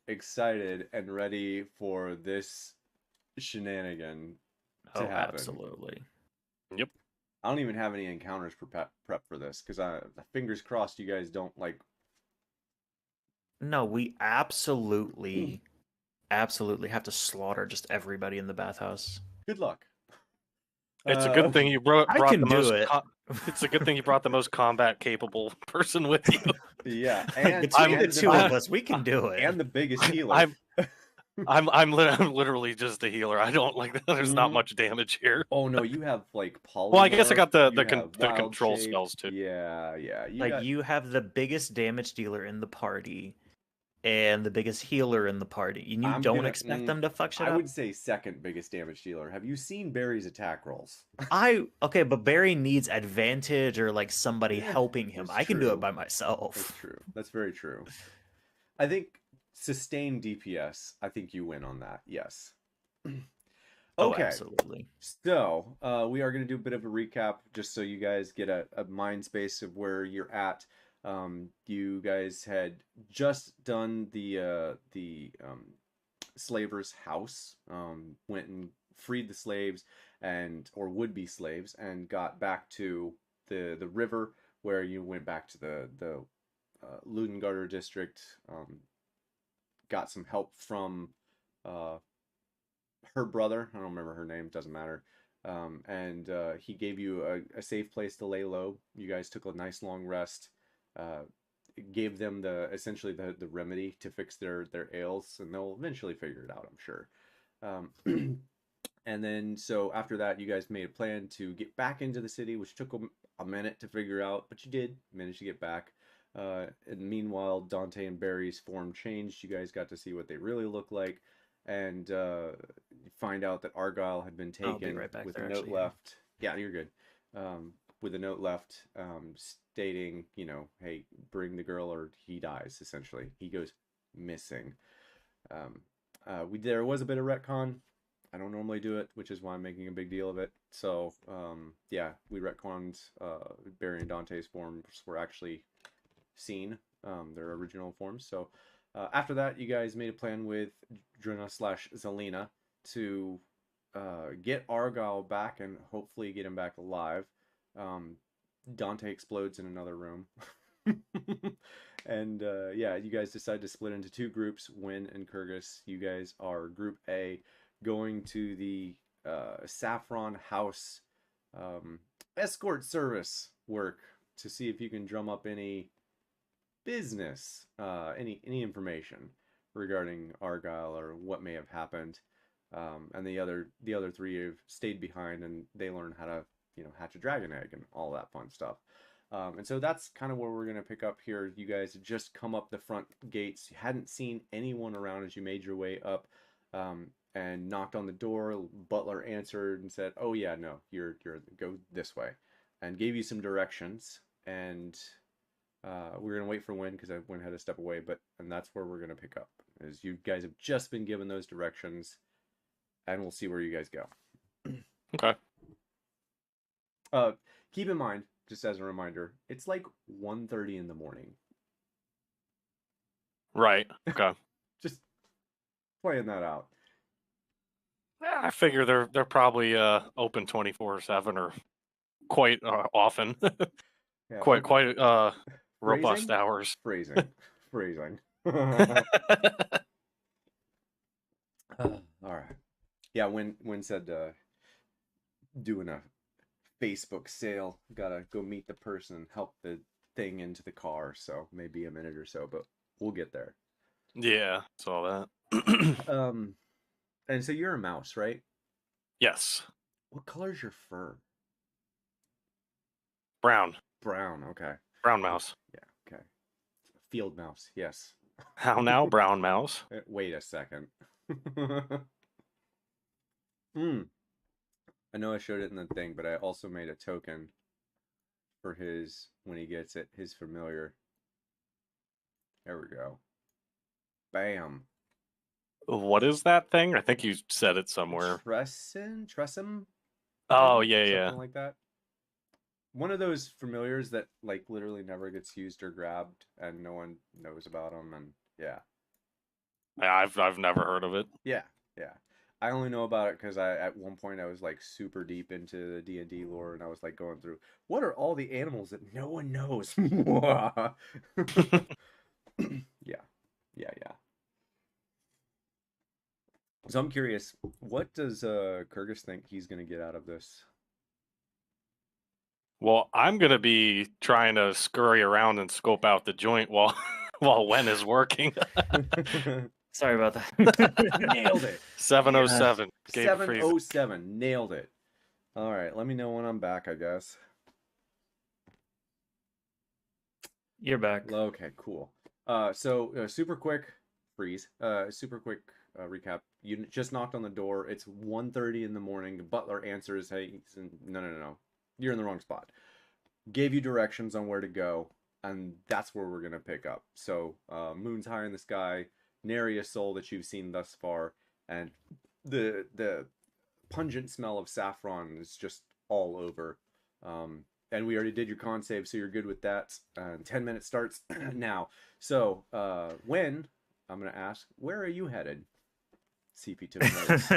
Excited and ready for this shenanigan to Oh, happen. absolutely. Yep. I don't even have any encounters prep for this because fingers crossed you guys don't like. No, we absolutely have to slaughter just everybody in the bathhouse. Good luck. It's a good thing you brought I can the do most. it. It's a good thing you brought the most combat capable person with you. Yeah, and Between the and two of us, we can do it. and the biggest healer. I'm literally just a healer. I don't like that. There's not much damage here. Oh no, you have like polymorph. Well, I guess I got the wild control shape. spells too. Yeah. You have the biggest damage dealer in the party and the biggest healer in the party. And you don't expect them to fuck shit up? I would say second biggest damage dealer. Have you seen Barry's attack rolls? Okay, but Barry needs advantage or like somebody helping him. I can do it by myself. That's true. That's very true. I think sustained DPS, I think you win on that. Yes. Okay. Oh, absolutely. So, we are going to do a bit of a recap just so you guys get a mind space of where you're at. You guys had just done the slaver's house, went and freed the slaves or would-be slaves, and got back to the river where you went back to the Ludengarter district. Got some help from her brother. I don't remember her name. Doesn't matter. And he gave you a safe place to lay low. You guys took a nice long rest. Gave them essentially the remedy to fix their ails, and they'll eventually figure it out, I'm sure. And then so after that, you guys made a plan to get back into the city, which took a minute to figure out, but you did manage to get back. And meanwhile, Dante and Barry's form changed. You guys got to see what they really look like, and find out that Argyle had been I'll be taken right back with there, a note actually. left. Yeah, you're good. With a note left, stating, hey, bring the girl or he dies. Essentially, he goes missing. There was a bit of retcon. I don't normally do it, which is why I'm making a big deal of it. So, yeah, we retconned Barry and Dante's forms were actually seen, their original forms. So, after that, you guys made a plan with Drina/Zelina to get Argyle back and hopefully get him back alive. Dante explodes in another room. And yeah, you guys decide to split into two groups. Wynn and Kyrgyz, you guys are Group A, going to the Saffron House escort service work to see if you can drum up any business, any information regarding Argyle or what may have happened. And the other three have stayed behind, and they learn how to hatch a dragon egg and all that fun stuff. And so that's kind of where we're going to pick up here. You guys had just come up the front gates. You hadn't seen anyone around as you made your way up, and knocked on the door. Butler answered and said, "Oh yeah, no, you're go this way," and gave you some directions. And we're going to wait for Wynn because Wynn had to step away. And that's where we're going to pick up, as you guys have just been given those directions, and we'll see where you guys go. Okay. Keep in mind, just as a reminder, it's like 1:30 in the morning. Right. Okay. Just playing that out. I figure they're probably open 24/7 or quite often. Yeah, quite robust phrasing? hours. Phrasing. All right. Yeah, when said doing a Facebook sale, gotta go meet the person and help the thing into the car, so maybe a minute or so, but we'll get there. Yeah, saw that. And so you're a mouse, right? Yes. What color's your fur? Brown. Brown, okay. Brown mouse. Yeah, okay. Field mouse, yes. How now, brown mouse? Wait a second. I know I showed it in the thing, but I also made a token for his, when he gets it, his familiar. There we go. Bam. What is that thing? I think you said it somewhere. Tressum? Oh, yeah. Something like that. One of those familiars that like literally never gets used or grabbed, and no one knows about them, and yeah. I've never heard of it. Yeah. I only know about it because at one point I was like super deep into the D&D lore, and I was like going through, what are all the animals that no one knows? Yeah. So I'm curious, what does Kyrgyz think he's gonna get out of this? Well, I'm gonna be trying to scurry around and scope out the joint while Wen is working. Sorry about that. Nailed it. 707. 707. Nailed it. All right, let me know when I'm back, I guess. You're back. Okay, cool. So super quick freeze. Super quick recap. You just knocked on the door. It's 1:30 in the morning. The butler answers, "Hey, no. You're in the wrong spot." Gave you directions on where to go, and that's where we're gonna pick up. So, moon's high in the sky. Nary a soul that you've seen thus far, and the pungent smell of saffron is just all over. And we already did your con save, so you're good with that. 10 minutes starts now. So, when I'm gonna ask, where are you headed? See if he took notes.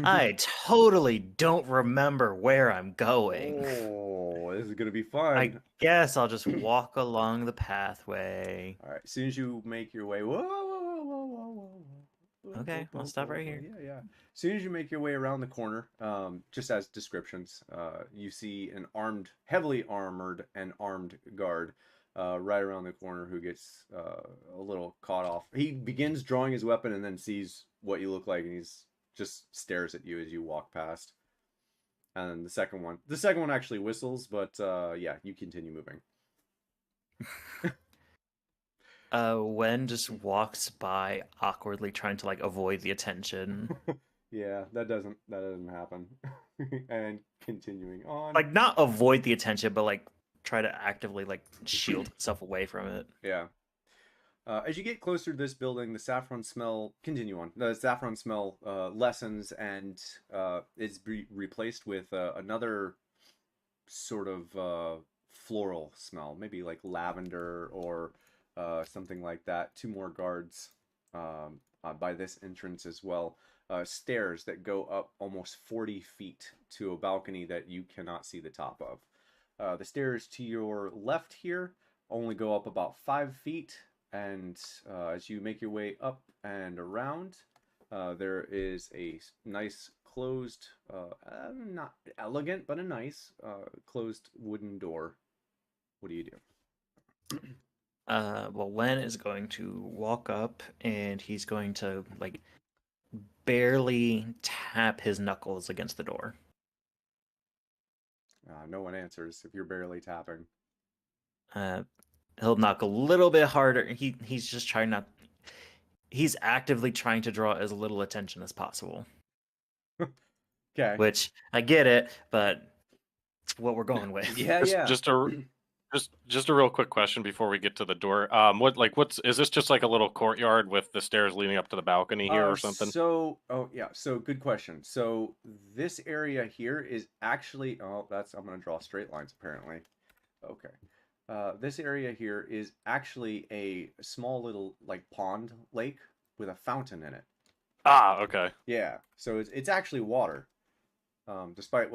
I totally don't remember where I'm going. Oh, this is gonna be fun. I guess I'll just walk along the pathway. All right. As soon as you make your way, whoa. Okay, I'll stop right here. Yeah. As soon as you make your way around the corner, just as descriptions, you see an heavily armored and armed guard right around the corner who gets a little caught off. He begins drawing his weapon and then sees what you look like, and he's just stares at you as you walk past. And the second one actually whistles, but yeah, you continue moving. Wen just walks by awkwardly, trying to like avoid the attention. Yeah, that doesn't happen. And continuing on. Like not avoid the attention, but like try to actively like shield himself away from it. Yeah. As you get closer to this building, the saffron smell continue on. The saffron smell lessens and is replaced with another sort of floral smell, maybe like lavender or something like that. Two more guards by this entrance as well. Stairs that go up almost 40 feet to a balcony that you cannot see the top of. The stairs to your left here only go up about 5 feet, and as you make your way up and around, there is a nice closed, not elegant, but a nice closed wooden door. What do you do? Well, Len is going to walk up and he's going to like barely tap his knuckles against the door. No one answers if you're barely tapping. He'll knock a little bit harder. He's just trying not. He's actively trying to draw as little attention as possible. Okay. Which I get it, but it's what we're going with. Yeah. Just a real quick question before we get to the door. Is this just like a little courtyard with the stairs leading up to the balcony here or something? So good question. So this area here is actually I'm gonna draw straight lines apparently. Okay. This area here is actually a small little like pond lake with a fountain in it. Ah, okay. Yeah. So it's actually water. Despite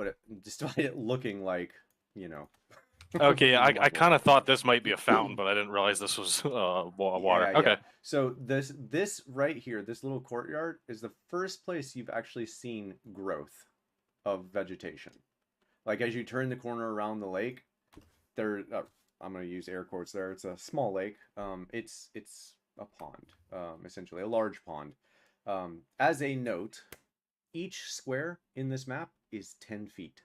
it looking like, you know. Okay, I kind of thought this might be a fountain, but I didn't realize this was water. Yeah, okay. Yeah. So this right here, this little courtyard is the first place you've actually seen growth of vegetation. Like as you turn the corner around the lake, there I'm going to use air quotes there. It's a small lake. It's a pond, essentially a large pond. As a note, each square in this map is 10 feet,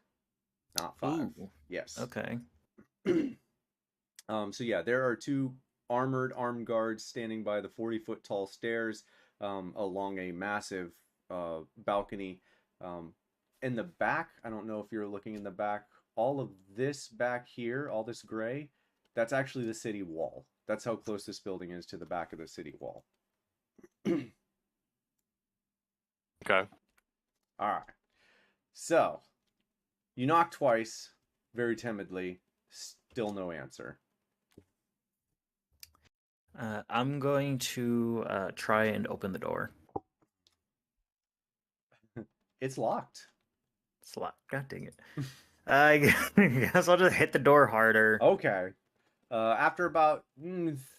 not 5. Ooh. Yes. Okay. So yeah, there are two armed guards standing by the 40-foot tall stairs along a massive balcony. In the back, I don't know if you're looking in the back, all of this back here, all this gray, that's actually the city wall. That's how close this building is to the back of the city wall. Okay. All right. So, you knock twice, very timidly, still no answer. I'm going to try and open the door. It's locked. It's locked. God dang it. I guess I'll just hit the door harder. Okay. After about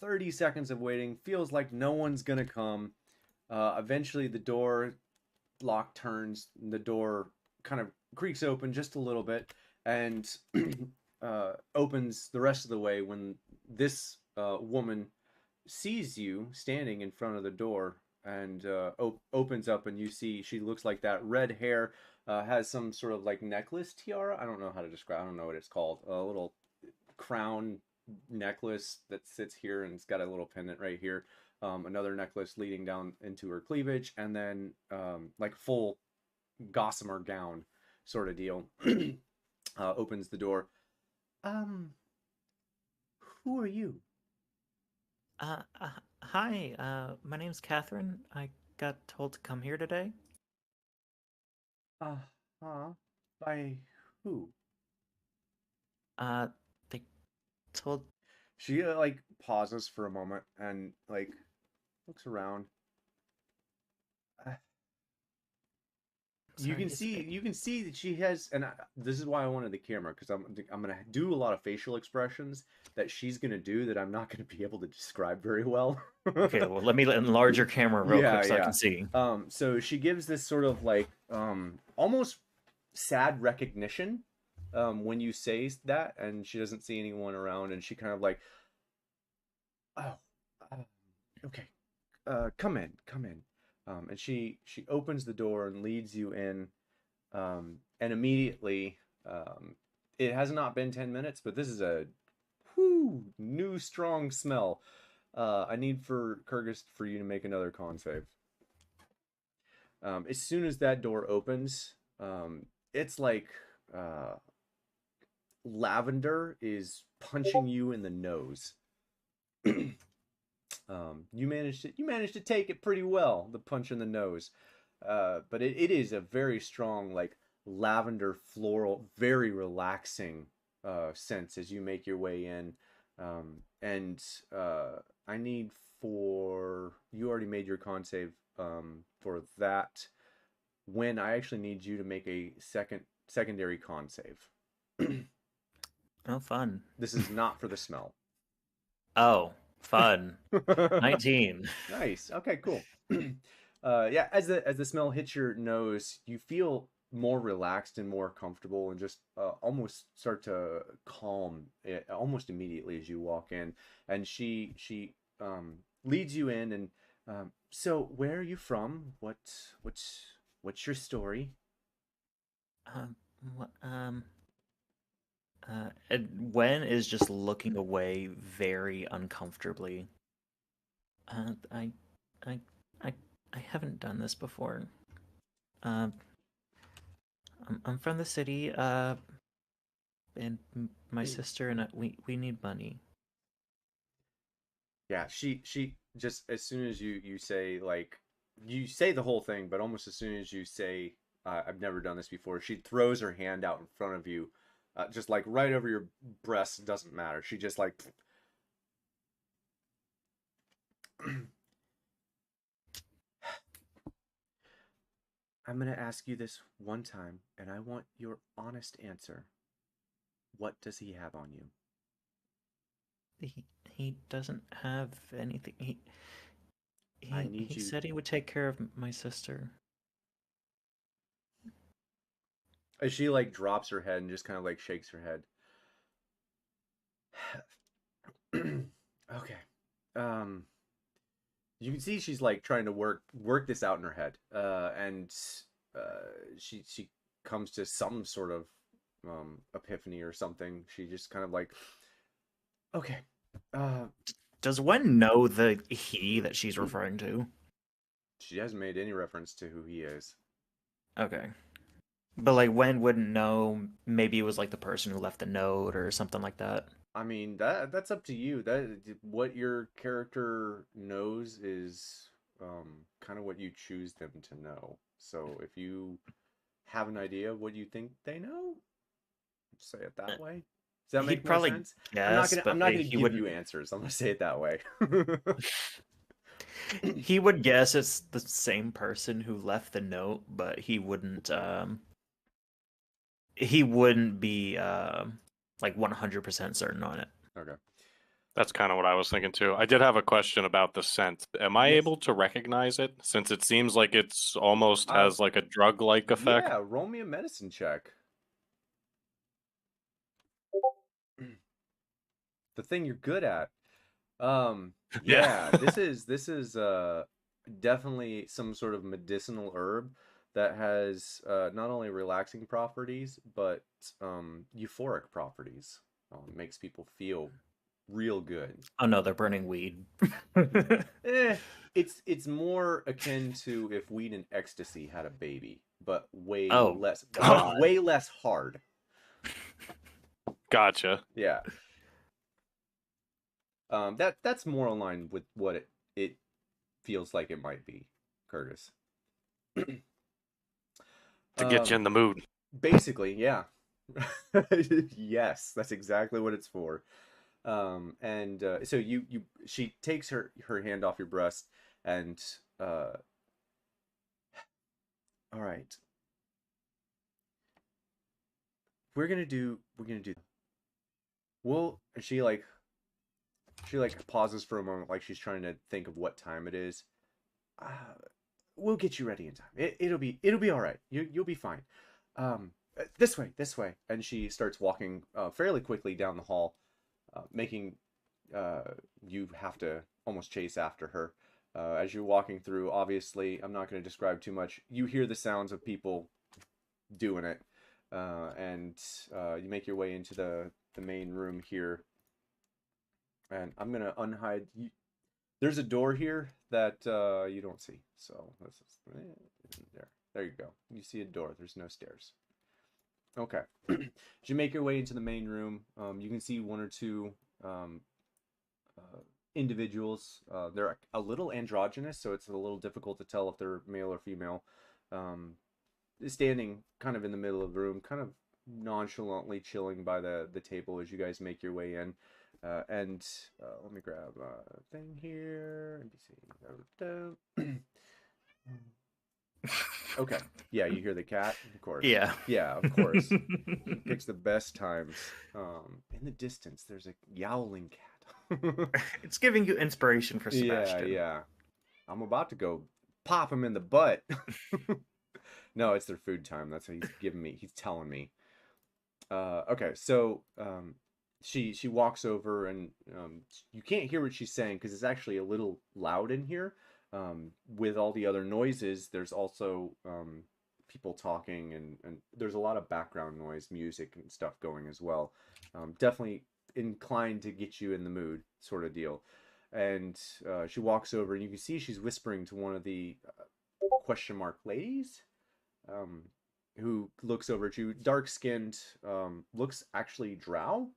30 seconds of waiting, feels like no one's gonna come. Eventually the door lock turns, and the door kind of creaks open just a little bit, and opens the rest of the way when this woman sees you standing in front of the door and opens up, and you see she looks like that. Red hair, has some sort of like necklace tiara. I don't know how to describe. I don't know what it's called. A little crown necklace that sits here, and it's got a little pendant right here. Another necklace leading down into her cleavage, and then like full gossamer gown sort of deal. Opens the door. Who are you? Hi. My name's Catherine. I got told to come here today. By who? They told. She like pauses for a moment and like looks around. You can see that she has, and this is why I wanted the camera, because I'm gonna do a lot of facial expressions that she's gonna do that I'm not gonna be able to describe very well. Okay, well let me enlarge your camera real quick so I can see. So she gives this sort of like almost sad recognition when you say that, and she doesn't see anyone around, and she kind of like, okay, come in. And she opens the door and leads you in, and immediately, it has not been 10 minutes, but this is a new strong smell. I need for Kyrgyz for you to make another con save. As soon as that door opens, it's like lavender is punching you in the nose. You managed to take it pretty well, the punch in the nose. But it is a very strong, like lavender floral, very relaxing sense as you make your way in. And I need for you already made your con save for that. When I actually need you to make a secondary con save. Oh, fun. This is not for the smell. Oh, fun. 19. Nice. Okay, cool. Yeah, as the smell hits your nose, you feel more relaxed and more comfortable, and just almost start to calm almost immediately as you walk in. And she leads you in, and so where are you from? What's your story? And Wen is just looking away very uncomfortably. I haven't done this before. I'm from the city. And my sister and we need money. Yeah, she just as soon as you say, like, you say the whole thing, but almost as soon as you say I've never done this before, she throws her hand out in front of you, just like right over your breast. Doesn't matter. She just like I'm gonna ask you this one time, and I want your honest answer. What does he have on you? He doesn't have anything. I need he you. said he would take care of my sister. As she like drops her head and just kind of like shakes her head. Okay. You can see she's like trying to work this out in her head. And she comes to some sort of epiphany or something. She just kind of like, okay. Does Wen know the he that she's referring to? She hasn't made any reference to who he is. Okay. But like Wen wouldn't know, maybe it was like the person who left the note or something like that. I mean, that's up to you. That what your character knows is kind of what you choose them to know. So if you have an idea of what you think they know, say it that way. Does that make He'd more probably sense? guess, I'm not gonna he give wouldn't. you answers. I'm gonna say it that way. He would guess it's the same person who left the note, but he wouldn't. He wouldn't be like 100% certain on it. Okay. That's kind of what I was thinking too. I did have a question about the scent. Am I Yes. able to recognize it, since it seems like it's almost has like a drug-like effect? Yeah, roll me a medicine check. The thing you're good at. Yeah, this is definitely some sort of medicinal herb that has not only relaxing properties but euphoric properties. Makes people feel real good. Oh no, they're burning weed. It's more akin to if weed and ecstasy had a baby, but way Oh, less, God. way less hard. Gotcha. Yeah. That's more aligned with what it feels like it might be, Curtis. To get you in the mood. Basically, yeah. Yes, that's exactly what it's for. And so she takes her hand off your breast, and all right. We're gonna do. Well, she pauses for a moment, like she's trying to think of what time it is. We'll get you ready in time. It'll be all right. You'll be fine. This way. And she starts walking fairly quickly down the hall, making you have to almost chase after her. As you're walking through, obviously, I'm not going to describe too much. You hear the sounds of people doing it, and you make your way into the main room here. And I'm going to unhide you. There's a door here that you don't see. So let's there you go. You see a door. There's no stairs. Okay. As you make your way into the main room, you can see one or two individuals. They're a little androgynous, so it's a little difficult to tell if they're male or female. Standing kind of in the middle of the room, kind of nonchalantly chilling by the table as you guys make your way in. And let me grab a thing here. NPC. Okay. Yeah, you hear the cat, of course. Yeah. Yeah, of course. He picks the best times. In the distance, there's a yowling cat. It's giving you inspiration for Sebastian. Yeah. I'm about to go pop him in the butt. No, it's their food time. That's what he's telling me. Okay, so she walks over and you can't hear what she's saying because it's actually a little loud in here. With all the other noises, there's also people talking and there's a lot of background noise, music and stuff going as well. Definitely inclined to get you in the mood sort of deal. And she walks over and you can see she's whispering to one of the question mark ladies who looks over at you, dark-skinned, looks actually drow,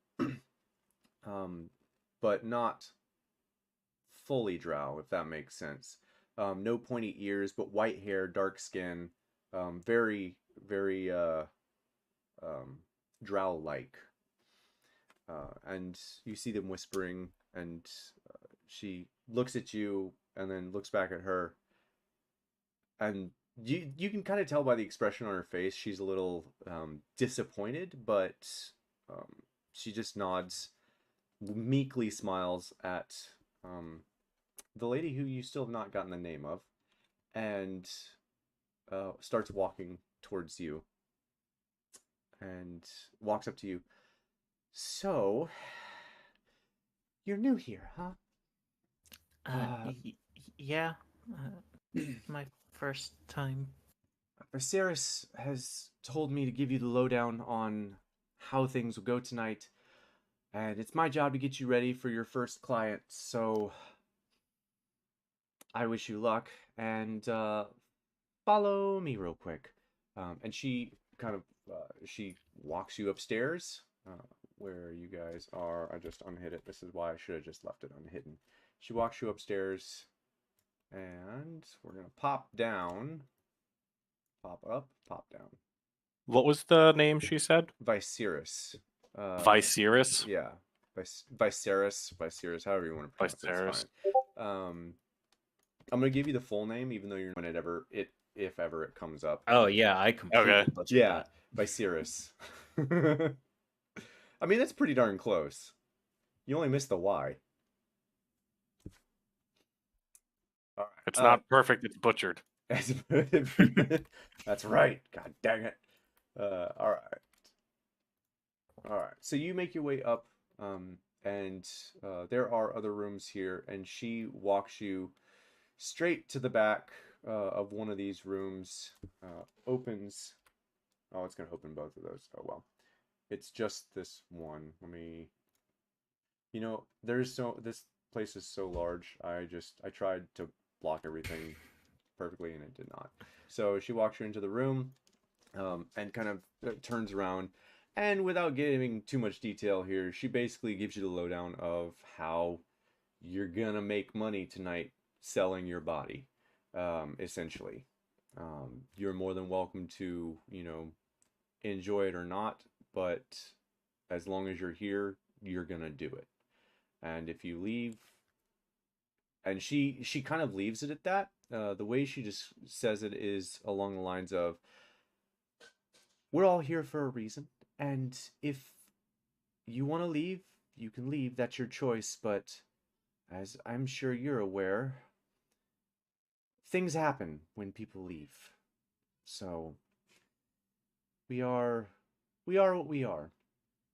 but not fully drow, if that makes sense. No pointy ears, but white hair, dark skin, very, very drow-like. And you see them whispering, and she looks at you and then looks back at her. And you can kind of tell by the expression on her face, she's a little disappointed, but she just nods, meekly smiles at the lady who you still have not gotten the name of, and starts walking towards you and walks up to you. So, you're new here, huh? Yeah. My first time. Viserys has told me to give you the lowdown on how things will go tonight, and it's my job to get you ready for your first client, so I wish you luck, and follow me real quick. And she kind of, she walks you upstairs, where you guys are. I just unhid it. This is why I should have just left it unhidden. She walks you upstairs, and we're going to pop down. Pop up, pop down. What was the name she said? Viserys. Viserys? Yeah. Viserys, however you want to pronounce it. Viserys. I'm gonna give you the full name, even though you're if ever it comes up. Oh yeah, I completely butchered that. Viserys. I mean, that's pretty darn close. You only missed the Y. All right. It's not perfect. It's butchered. That's right. God dang it. All right. So you make your way up, and there are other rooms here, and she walks you straight to the back of one of these rooms. Opens. Oh, it's gonna open both of those. Oh well. It's just this one. This place is so large. I tried to block everything perfectly and it did not. So she walks you into the room, and kind of turns around, and without giving too much detail here, she basically gives you the lowdown of how you're gonna make money tonight selling your body, essentially. You're more than welcome to, enjoy it or not, but as long as you're here, you're gonna do it. And if you leave, and she kind of leaves it at that. The way she just says it is along the lines of, we're all here for a reason, and if you want to leave, you can leave. That's your choice, but as I'm sure you're aware, things happen when people leave. So we are what we are.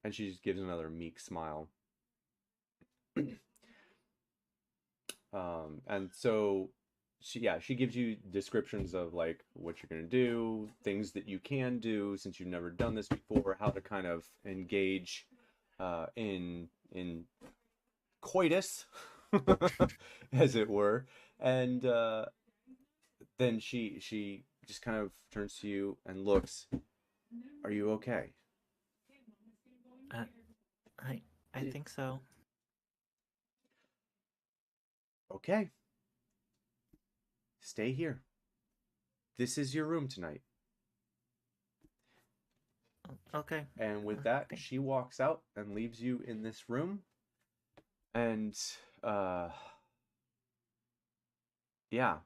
And she just gives another meek smile. And so she gives you descriptions of like what you're gonna do, things that you can do since you've never done this before, how to kind of engage in coitus as it were. And then she just kind of turns to you and looks. Are you okay? I think so. Okay. Stay here. This is your room tonight. Okay. And with that, she walks out and leaves you in this room. And yeah.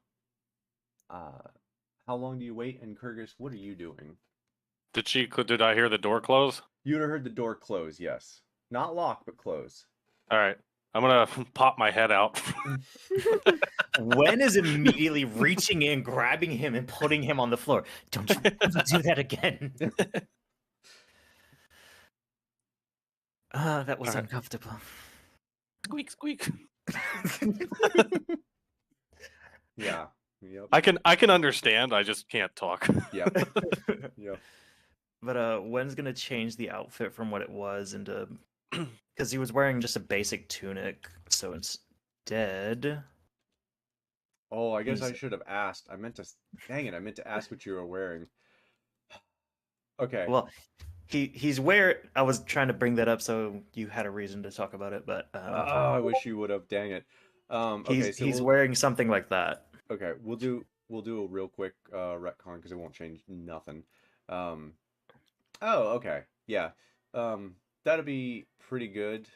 How long do you wait? And Kyrgyz, what are you doing? Did I hear the door close? You'd have heard the door close, yes. Not lock, but close. All right. I'm gonna pop my head out. Wen is immediately reaching in, grabbing him, and putting him on the floor. Don't you ever do that again. That was uncomfortable. Squeak, squeak. Yeah. Yep. I can understand. I just can't talk. Yep. Yep. But Wen's gonna change the outfit from what it was into, because he was wearing just a basic tunic. So instead, Oh, I guess I should have asked. Dang it, I meant to ask what you were wearing. Okay. well, he's I was trying to bring that up so you had a reason to talk about it, but I wish you would have. Dang it. Okay, so he's wearing something like that. Okay, we'll do a real quick retcon because it won't change nothing. Oh, okay. Yeah. That'd be pretty good.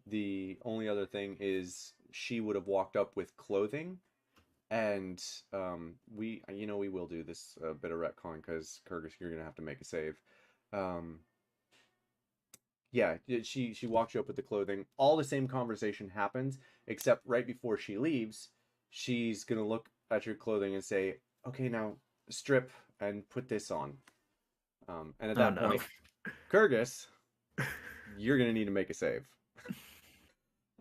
The only other thing is she would have walked up with clothing, and we will do this bit of retcon because Kyrgyz, you're gonna have to make a save. Yeah, she walks you up with the clothing. All the same conversation happens, except right before she leaves, she's gonna look at your clothing and say, "Okay, now strip and put this on." And at that point, Kyrgyz, you're gonna need to make a save.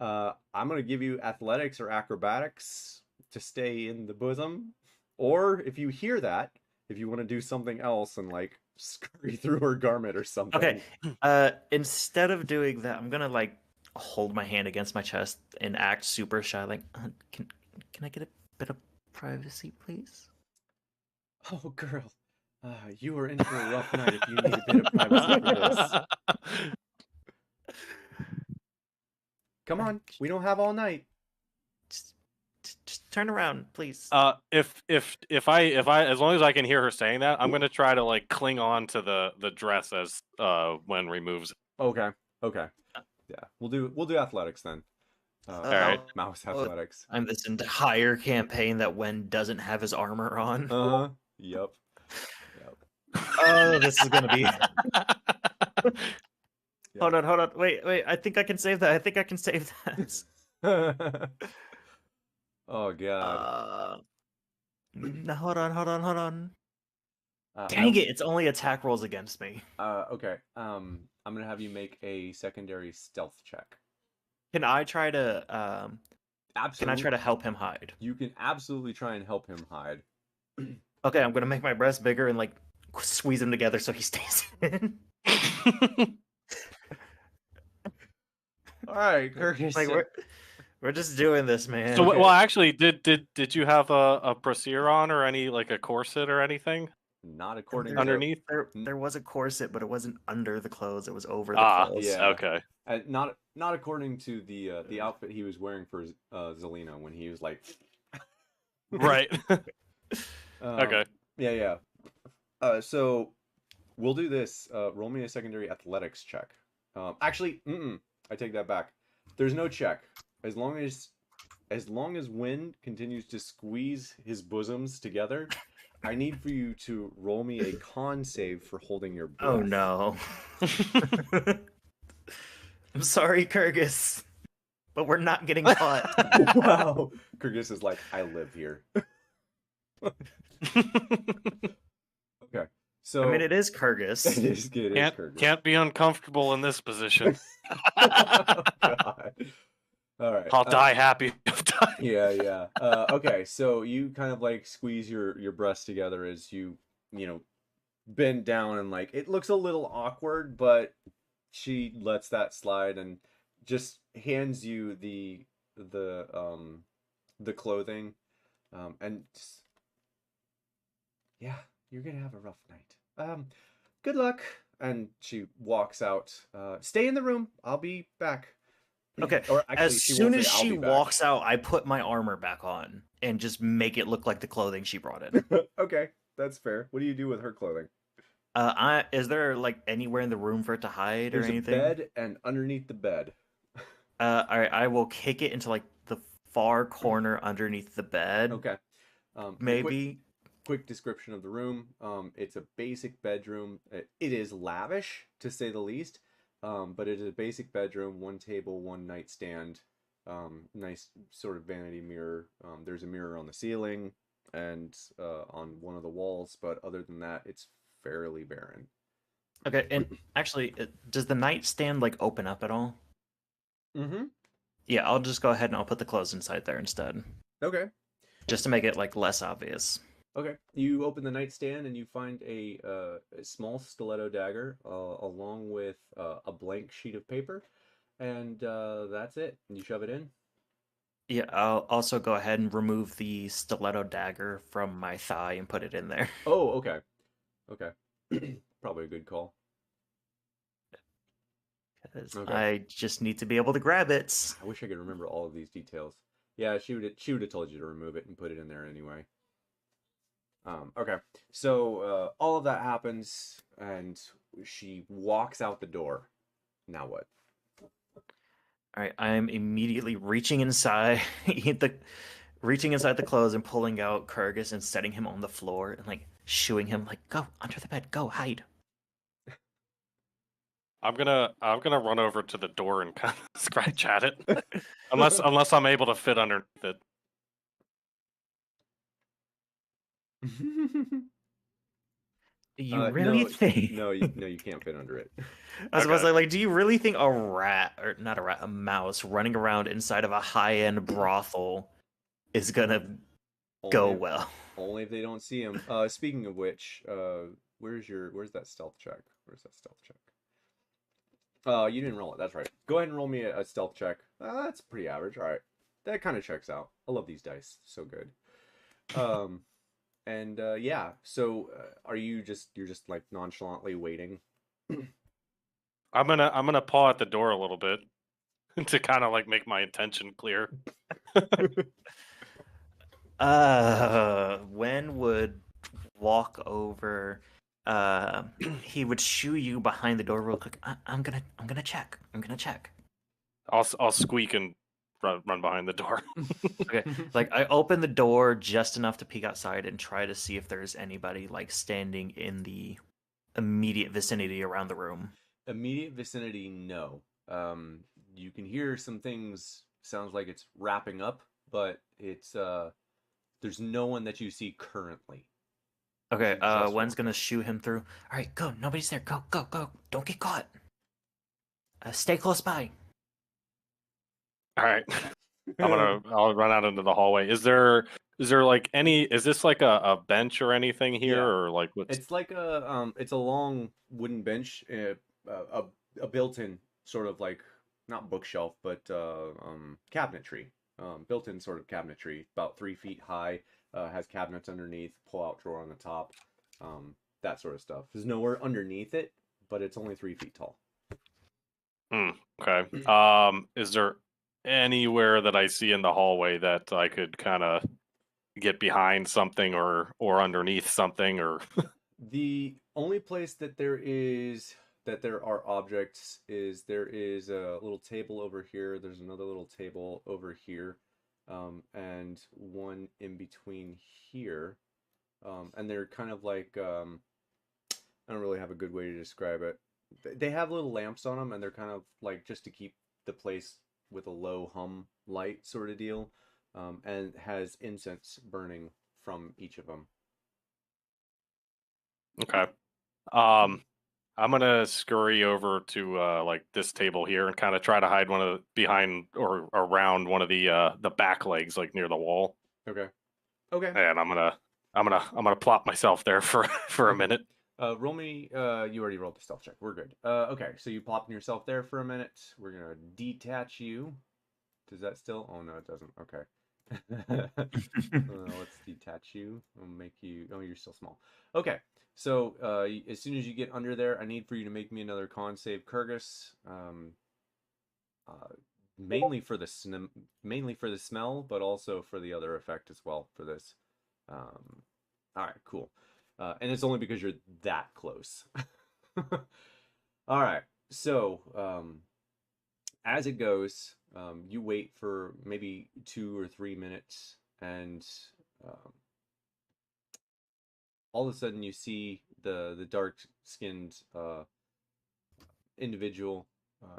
I'm gonna give you athletics or acrobatics to stay in the bosom, or if you hear that, if you want to do something else and like scurry through her garment or something. Okay. Instead of doing that, I'm gonna like hold my hand against my chest and act super shy. Like, can I get a bit of privacy, please? Oh, girl, you were in for a rough night if you need a bit of privacy for this. Come on, we don't have all night. Just turn around, please. If I as long as I can hear her saying that, I'm gonna try to like cling on to the dress as Wen removes. Okay. Yeah, we'll do athletics then. All right. Mouse athletics. I'm this entire campaign that Wen doesn't have his armor on. Yep. Oh, this is gonna be. Hold on. Wait. I think I can save that. Oh god. No, hold on. Dang it! It's only attack rolls against me. Okay. I'm gonna have you make a secondary stealth check. Can I try to Absolutely. Can I try to help him hide? You can absolutely try and help him hide. Okay, I'm gonna make my breast bigger and like squeeze him together so he stays in. All right, Kyrgyz. Like we're just doing this, man. So, well, actually, did you have a brassiere on or any like a corset or anything? Not according to underneath. There was a corset, but it wasn't under the clothes. It was over the clothes. Yeah. Okay. Not according to the outfit he was wearing for Zelina when he was like. Right. Okay. Yeah. So we'll do this. Roll me a secondary athletics check. Actually, I take that back. There's no check. As long as Wynn continues to squeeze his bosoms together, I need for you to roll me a con save for holding your breath. Oh no. I'm sorry, Kyrgyz, but we're not getting caught. Wow. Kyrgyz is like, I live here. Okay. So I mean, it is Kyrgyz. It is Kyrgyz. Can't be uncomfortable in this position. Oh, God. All right. I'll die happy. Yeah. Okay, so you kind of like squeeze your breasts together as you bend down, and like it looks a little awkward, but she lets that slide and just hands you the the clothing, and just, yeah, you're gonna have a rough night. Good luck. And she walks out. Stay in the room. I'll be back. Okay. Or actually, As she soon won't as say, "I'll she be back." walks out, I put my armor back on and just make it look like the clothing she brought in. Okay, that's fair. What do you do with her clothing? Is there like anywhere in the room for it to hide or There's a anything? bed, and underneath the bed. All right, I will kick it into like the far corner underneath the bed. Okay. And a Maybe. quick description of the room. It's a basic bedroom. It is lavish, to say the least. But it is a basic bedroom, one table, one nightstand, nice sort of vanity mirror. There's a mirror on the ceiling and on one of the walls, but other than that, it's fairly barren. Okay, and actually, does the nightstand like open up at all? Mm-hmm. Yeah, I'll just go ahead and I'll put the clothes inside there instead, Okay. just to make it like less obvious. Okay. You open the nightstand and you find a small stiletto dagger along with a blank sheet of paper, and that's it. You shove it in. Yeah, I'll also go ahead and remove the stiletto dagger from my thigh and put it in there. Oh, okay. Okay. Probably a good call. 'Cause Okay. I just need to be able to grab it. I wish I could remember all of these details. Yeah, she would have told you to remove it and put it in there anyway. Okay. So all of that happens, and she walks out the door. Now what? All right, I'm immediately reaching inside reaching inside the clothes and pulling out Kurgus and setting him on the floor and like shooing him like, go under the bed, go hide. I'm gonna run over to the door and kind of scratch at it, unless I'm able to fit underneath it. Do you really think? No, you can't fit under it. I was about to Okay. say, like, do you really think a rat, or not a rat, a mouse running around inside of a high-end brothel is gonna go Only, well? only if they don't see him. Speaking of which, where's that stealth check? Where's that stealth check? You didn't roll it. That's right. Go ahead and roll me a stealth check. That's pretty average. All right, that kind of checks out. I love these dice. So good. And yeah. So, you're just like nonchalantly waiting? I'm gonna paw at the door a little bit to kind of like make my intention clear. Wen would walk over. He would shoo you behind the door real quick. I'm gonna check. I'm gonna check. I'll squeak and run behind the door. Okay, like I open the door just enough to peek outside and try to see if there's anybody like standing in the immediate vicinity around the room. Immediate vicinity, no. You can hear some things. Sounds like it's wrapping up, but it's there's no one that you see currently. Okay, She's just Wen's walking. gonna shoot him through. All right, go. Nobody's there. Go, go, go. Don't get caught. Stay close by. All right. I'll run out into the hallway. Is there like is this like a bench or anything here, Yeah. or like what's It's like it's a long wooden bench, a built-in sort of like, not bookshelf, but cabinetry, built-in sort of cabinetry, about 3 feet high, has cabinets underneath, pull-out drawer on the top, that sort of stuff. There's nowhere underneath it, but it's only 3 feet tall. okay. Is there anywhere that I see in the hallway that I could kind of get behind something or underneath something or The only place that there are objects is there is a little table over here. There's another little table over here, and one in between here, and they're kind of like I don't really have a good way to describe it. They have little lamps on them, and they're kind of like just to keep the place with a low hum light sort of deal, and has incense burning from each of them. okay. I'm gonna scurry over to like this table here and kind of try to hide behind or around one of the back legs, like near the wall. Okay. Okay. And I'm gonna plop myself there for a minute. Roll me. You already rolled the stealth check. We're good. Okay, so you plopping yourself there for a minute. We're gonna detach you. Does that still? Oh no, it doesn't. Okay. Let's detach you. I'll make you. Oh, you're still small. Okay. So as soon as you get under there, I need for you to make me another con save, Kyrgyz. Uh, mainly for the smell, but also for the other effect as well for this. All right, cool. And it's only because you're that close. All right. So as it goes, you wait for maybe 2 or 3 minutes, and um, all of a sudden you see the dark-skinned individual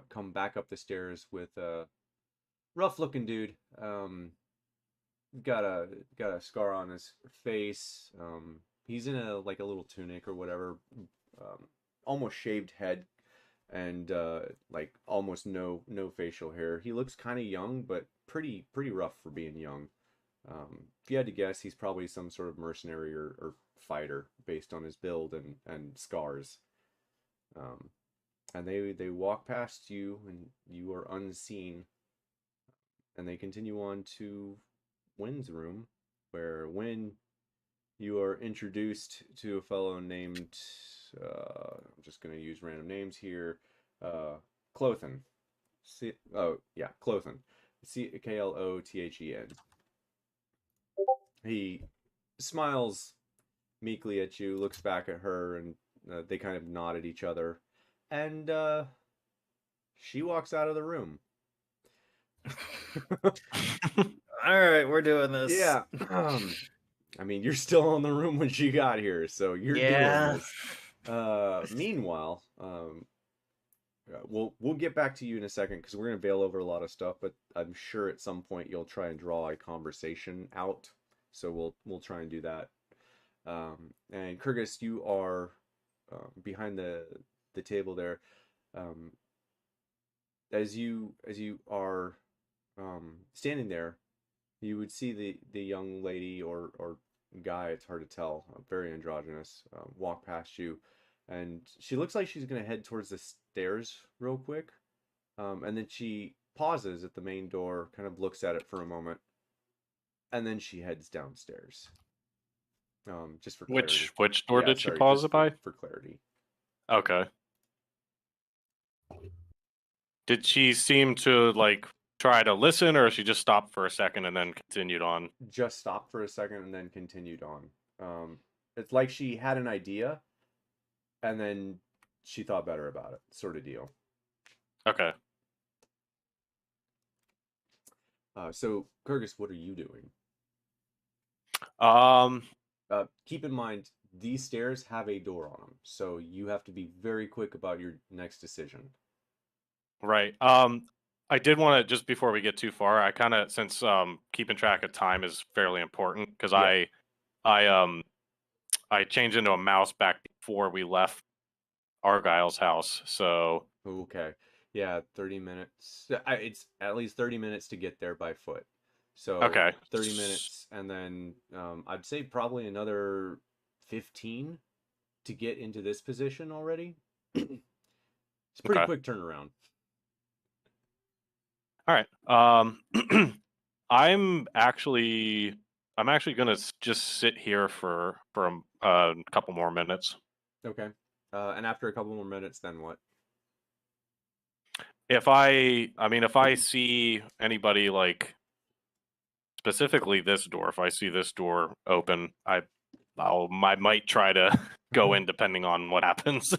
come back up the stairs with a rough-looking dude. Got a scar on his face. He's in a little tunic or whatever. Almost shaved head, and like almost no facial hair. He looks kind of young, but pretty rough for being young. If you had to guess, he's probably some sort of mercenary or fighter based on his build and scars. And they walk past you, and you are unseen. And they continue on to Wynn's room, where Wynn, you are introduced to a fellow named, I'm just going to use random names here, Clothen. Clothen. Klothen. He smiles meekly at you, looks back at her, and they kind of nod at each other. And she walks out of the room. All right, we're doing this. Yeah. I mean, you're still in the room when she got here, so you're doing this. Meanwhile, we'll get back to you in a second because we're gonna veil over a lot of stuff, but I'm sure at some point you'll try and draw a conversation out. So we'll try and do that. And Kyrgyz, you are behind the table there. As you are standing there, you would see the young lady or guy, it's hard to tell, very androgynous, walk past you, and she looks like she's going to head towards the stairs real quick, and then she pauses at the main door, kind of looks at it for a moment, and then she heads downstairs. Just for clarity. Which door did she pause it by? For clarity. Okay. Did she seem to try to listen, or she just stopped for a second and then continued on? Just stopped for a second and then continued on. It's like she had an idea and then she thought better about it, sort of deal. Okay. So Kyrgyz, what are you doing? Keep in mind, these stairs have a door on them, so you have to be very quick about your next decision. Right. I did want to, just before we get too far, I kind of, since keeping track of time is fairly important, because I changed into a mouse back before we left Argyle's house. So okay, yeah, 30 minutes. It's at least 30 minutes to get there by foot. So okay, 30 minutes, and then I'd say probably another 15 to get into this position already. It's a pretty quick turnaround. All right. I'm actually gonna just sit here for a couple more minutes. Okay. And after a couple more minutes, then what? If I see anybody, specifically this door, if I see this door open, I might try to go in depending on what happens.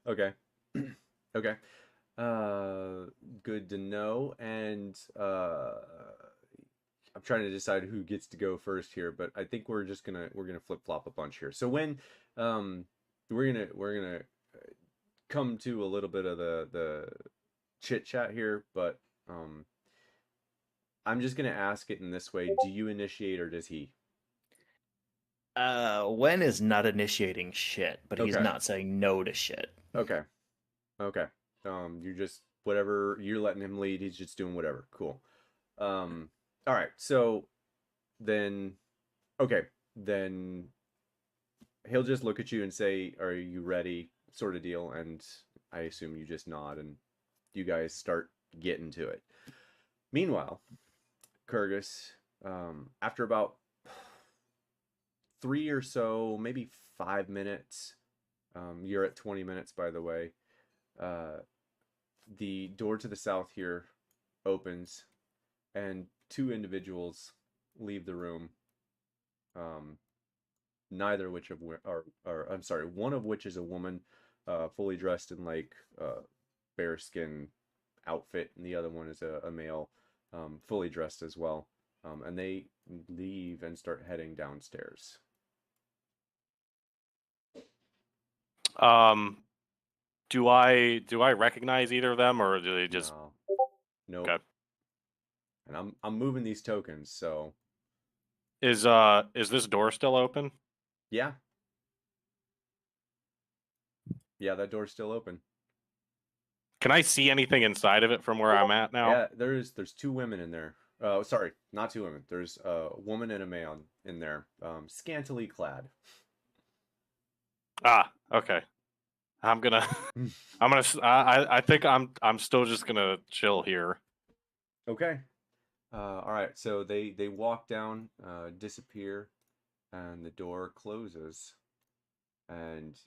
Okay. Okay. Good to know. And I'm trying to decide who gets to go first here, but I think we're gonna flip-flop a bunch here. So when we're gonna come to a little bit of the chit chat here, but I'm just gonna ask it in this way: do you initiate or does he? Wen is not initiating shit, but he's not saying no to shit. Okay. You're just whatever, you're letting him lead, he's just doing whatever. Cool. All right. So then he'll just look at you and say, "Are you ready?" sort of deal, and I assume you just nod and you guys start getting to it. Meanwhile, Kurgus, after about 3 or so, maybe 5 minutes, you're at 20 minutes, by the way. The door to the south here opens, and two individuals leave the room. Neither which of are I'm sorry, one of which is a woman, fully dressed in like bearskin outfit, and the other one is a male, fully dressed as well. And they leave and start heading downstairs. Do I recognize either of them, or do they just? No. Nope. Okay. And I'm moving these tokens, so Is this door still open? yeah. Yeah, that door's still open. Can I see anything inside of it from where I'm at now? Yeah, there's two women in there. Sorry, not two women. There's a woman and a man in there, scantily clad. Ah, okay. I think I'm still just gonna chill here. Okay. All right. So they walk down, disappear, and the door closes, and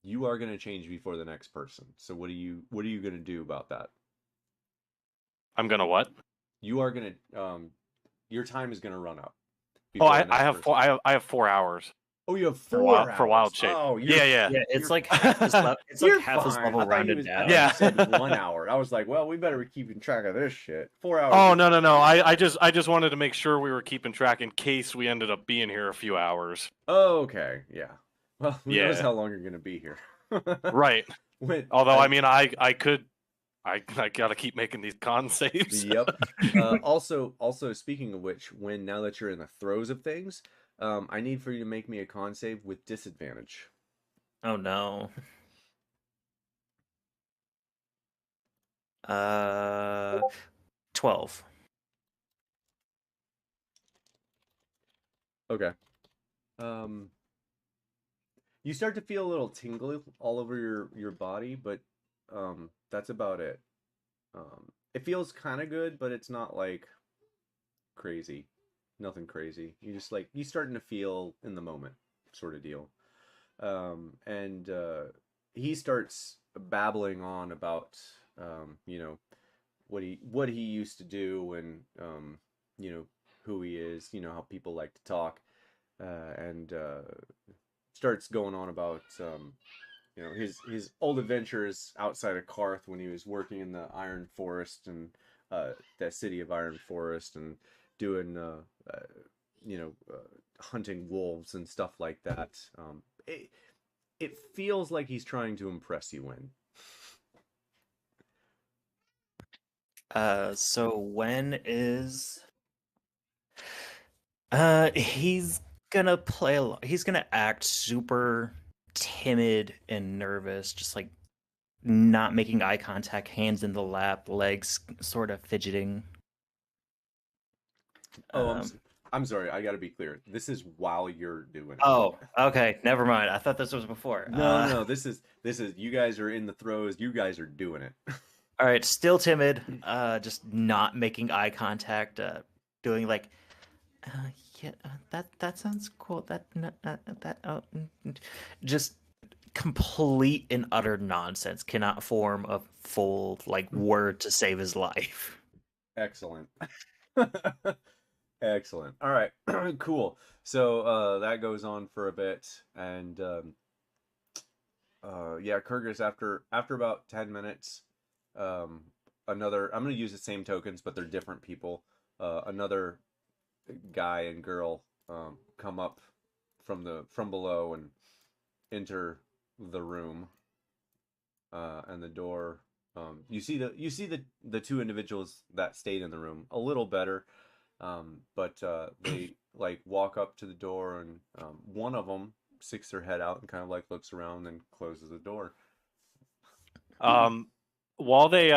you are gonna change before the next person. So what are you gonna do about that? I'm gonna what? You are gonna your time is gonna run up. Oh, I have 4 hours. Oh, you have for 4 wild, hours. for wild shape. Oh, Yeah, it's like half his it's like half his level rounded down. Yeah, said 1 hour. I was like, well, we better be keeping track of this shit. 4 hours. Oh no! I just wanted to make sure we were keeping track in case we ended up being here a few hours. Oh, okay, yeah. Well, who knows Yeah. how long you're gonna be here? Right. Although I mean, I gotta keep making these con saves. Yep. Also, speaking of which, now that you're in the throes of things, I need for you to make me a con save with disadvantage. Oh no. 12. Okay. You start to feel a little tingly all over your body, but that's about it. It feels kind of good, but it's not like crazy. Nothing crazy. You just like you starting to feel in the moment, sort of deal. And he starts babbling on about what he used to do, and who he is, how people like to talk, and starts going on about his old adventures outside of Karth when he was working in the Iron Forest and that city of Iron Forest, and doing hunting wolves and stuff like that. It feels like he's trying to impress you in. So when is he's gonna he's gonna act super timid and nervous, just like not making eye contact, hands in the lap, legs sort of fidgeting. I'm sorry, I gotta be clear. This is while you're doing it. Oh, okay, never mind. I thought this was before. No, this is you guys are in the throes, you guys are doing it. All right, still timid, just not making eye contact, doing like yeah, that sounds cool. Just complete and utter nonsense. Cannot form a full like word to save his life. Excellent. Excellent. All right. Cool. So that goes on for a bit, and yeah, Kurgus, after about 10 minutes, another, I'm going to use the same tokens, but they're different people. Another guy and girl come up from below and enter the room, and the door. You see the two individuals that stayed in the room a little better, but they like walk up to the door, and one of them sticks their head out and kind of like looks around and closes the door. While they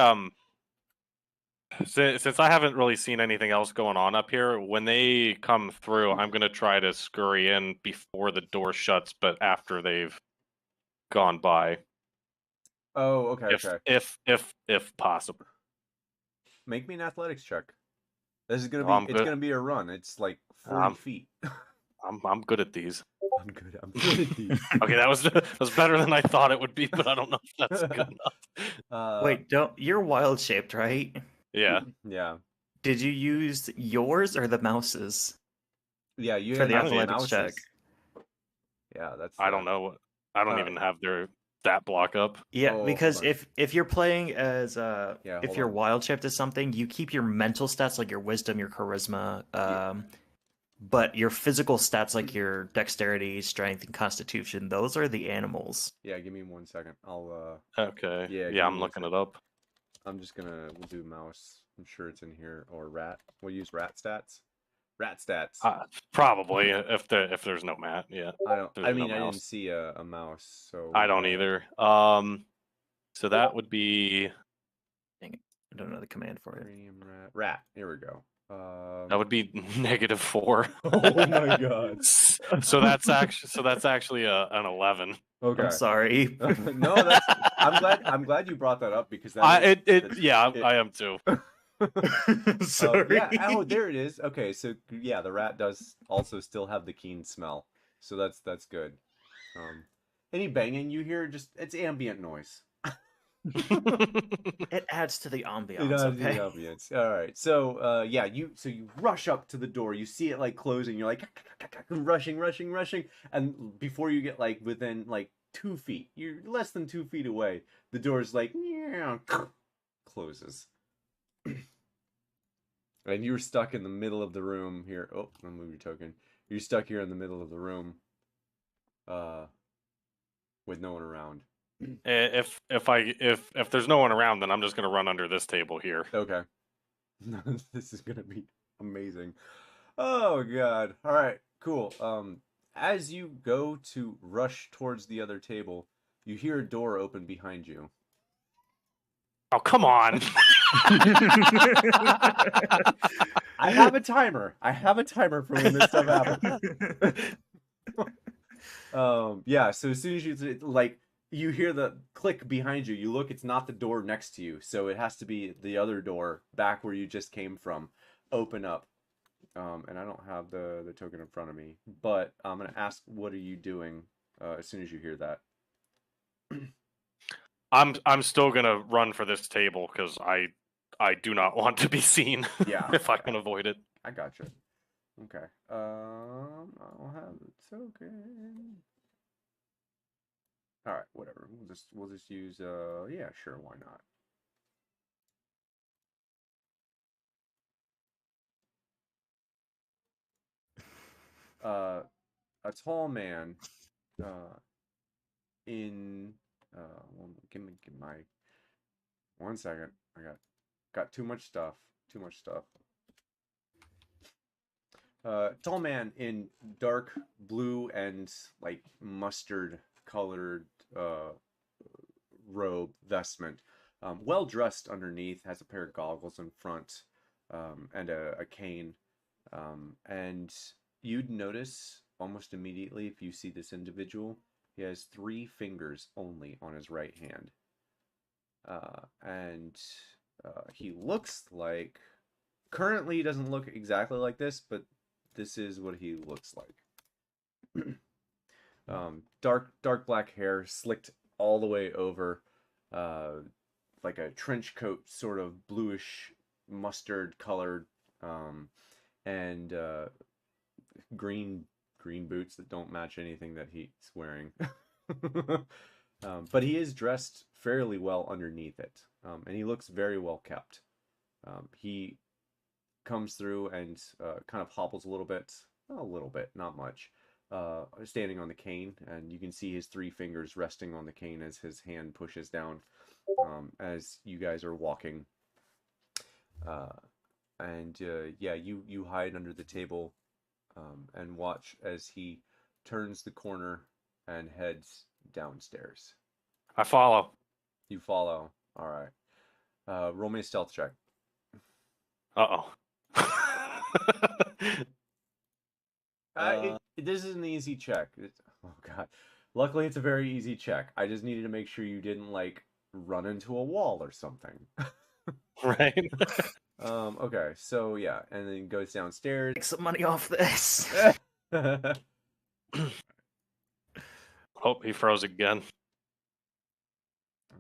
since I haven't really seen anything else going on up here, when they come through, I'm gonna try to scurry in before the door shuts, but after they've gone by. Oh, okay, if possible. Make me an athletics check. This is gonna Well, be. It's gonna be a run. It's like 40 feet. I'm good at these. I'm good. I'm good at these. Okay, that was better than I thought it would be, but I don't know if that's good enough. Wait, you're wild shaped, right? Yeah. Yeah. Did you use yours or the mouse's? Yeah. You For had the enough athletics mouses. check. Yeah, that's. I don't know. I don't even have their stat block up. Yeah, Oh, because hold on. if you're playing as Yeah, if hold you're on. wild shaped as something, you keep your mental stats like your wisdom, your charisma, but your physical stats like your dexterity, strength, and constitution, those are the animals. Yeah, give me 1 second. I'll Okay. Yeah, give Yeah, me I'm 1 looking second. it up. I'm just gonna we'll do mouse. I'm sure it's in here or rat. We'll use rat stats. Rat stats. Probably if there's no mat. Yeah. I don't. There's I no mean, I mouse. didn't see a mouse, so I don't either. So that would be Dang it. I don't know the command for it. Uranium rat. Rat. Here we go. that would be -4. Oh my god. So that's actually an 11. Okay. I'm sorry. No, that's. I'm glad you brought that up because that. I am too. Sorry. Yeah. Oh, there it is. Okay, so yeah, the rat does also still have the keen smell, so that's good. Any banging you hear, just it's ambient noise. It adds to the ambiance. It does Okay. the ambience. All right. So yeah, you rush up to the door. You see it like closing. You're like rushing, and before you get like within like 2 feet, you're less than 2 feet away. The door's like closes, and you're stuck in the middle of the room here. Oh, I'll move your token. You're stuck here in the middle of the room, with no one around. If there's no one around, then I'm just gonna run under this table here. Okay. This is gonna be amazing. Oh god. All right. Cool. As you go to rush towards the other table, you hear a door open behind you. Oh, come on. I have a timer. For when this stuff happens. Yeah. So as soon as you like. You hear the click behind you. You look, it's not the door next to you. So it has to be the other door back where you just came from. Open up. And I don't have the token in front of me. But I'm going to ask, what are you doing as soon as you hear that? I'm still going to run for this table because I do not want to be seen. Yeah. If I can avoid it. I gotcha. Okay. I'll have the token. All right, whatever. We'll just use yeah, sure, why not? A tall man in well, give my 1 second. I got too much stuff. Tall man in dark blue and like mustard colored robe vestment, well dressed underneath, has a pair of goggles in front, and a cane, and you'd notice almost immediately if you see this individual, he has 3 fingers only on his right hand, and he looks like, currently he doesn't look exactly like this, but this is what he looks like. Dark black hair, slicked all the way over, like a trench coat, sort of bluish mustard colored, and green boots that don't match anything that he's wearing. But he is dressed fairly well underneath it, and he looks very well kept. He comes through and kind of hobbles a little bit, not much. Standing on the cane, and you can see his 3 fingers resting on the cane as his hand pushes down, as you guys are walking. And yeah, you hide under the table, and watch as he turns the corner and heads downstairs. I follow. You follow. All right. Roll me a stealth check. Uh-oh. This is an easy check. Oh god. Luckily it's a very easy check. I just needed to make sure you didn't like run into a wall or something. Right. Okay, so yeah, and then goes downstairs. Make some money off this. Oh, he froze again.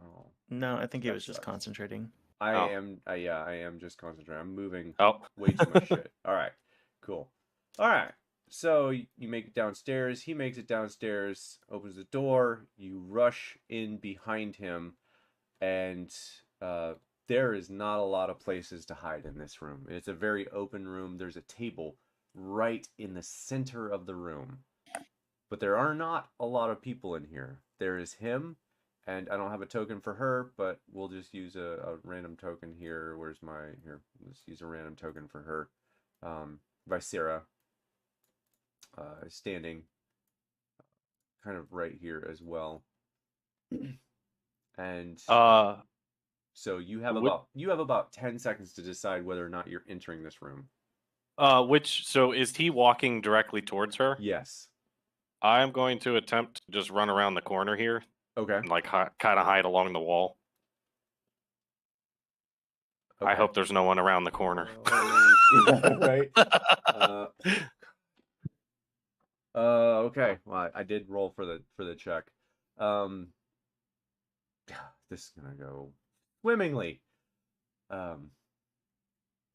Oh, No, I think he that was just sucks. concentrating. I Oh. am just concentrating. I'm moving Oh. way too much shit. All right, cool. All right, so you make it downstairs. He makes it downstairs, opens the door. You rush in behind him, and there is not a lot of places to hide in this room. It's a very open room. There's a table right in the center of the room. But there are not a lot of people in here. There is him, and I don't have a token for her, but we'll just use a random token here. Where's my... Here, let's use a random token for her. Visera, standing kind of right here as well. And so you have about 10 seconds to decide whether or not you're entering this room. So is he walking directly towards her? Yes. I'm going to attempt to just run around the corner here Okay. and like kind of hide along the wall. Okay. I hope there's no one around the corner. Right. Okay. Well, I did roll for the check. This is gonna go swimmingly.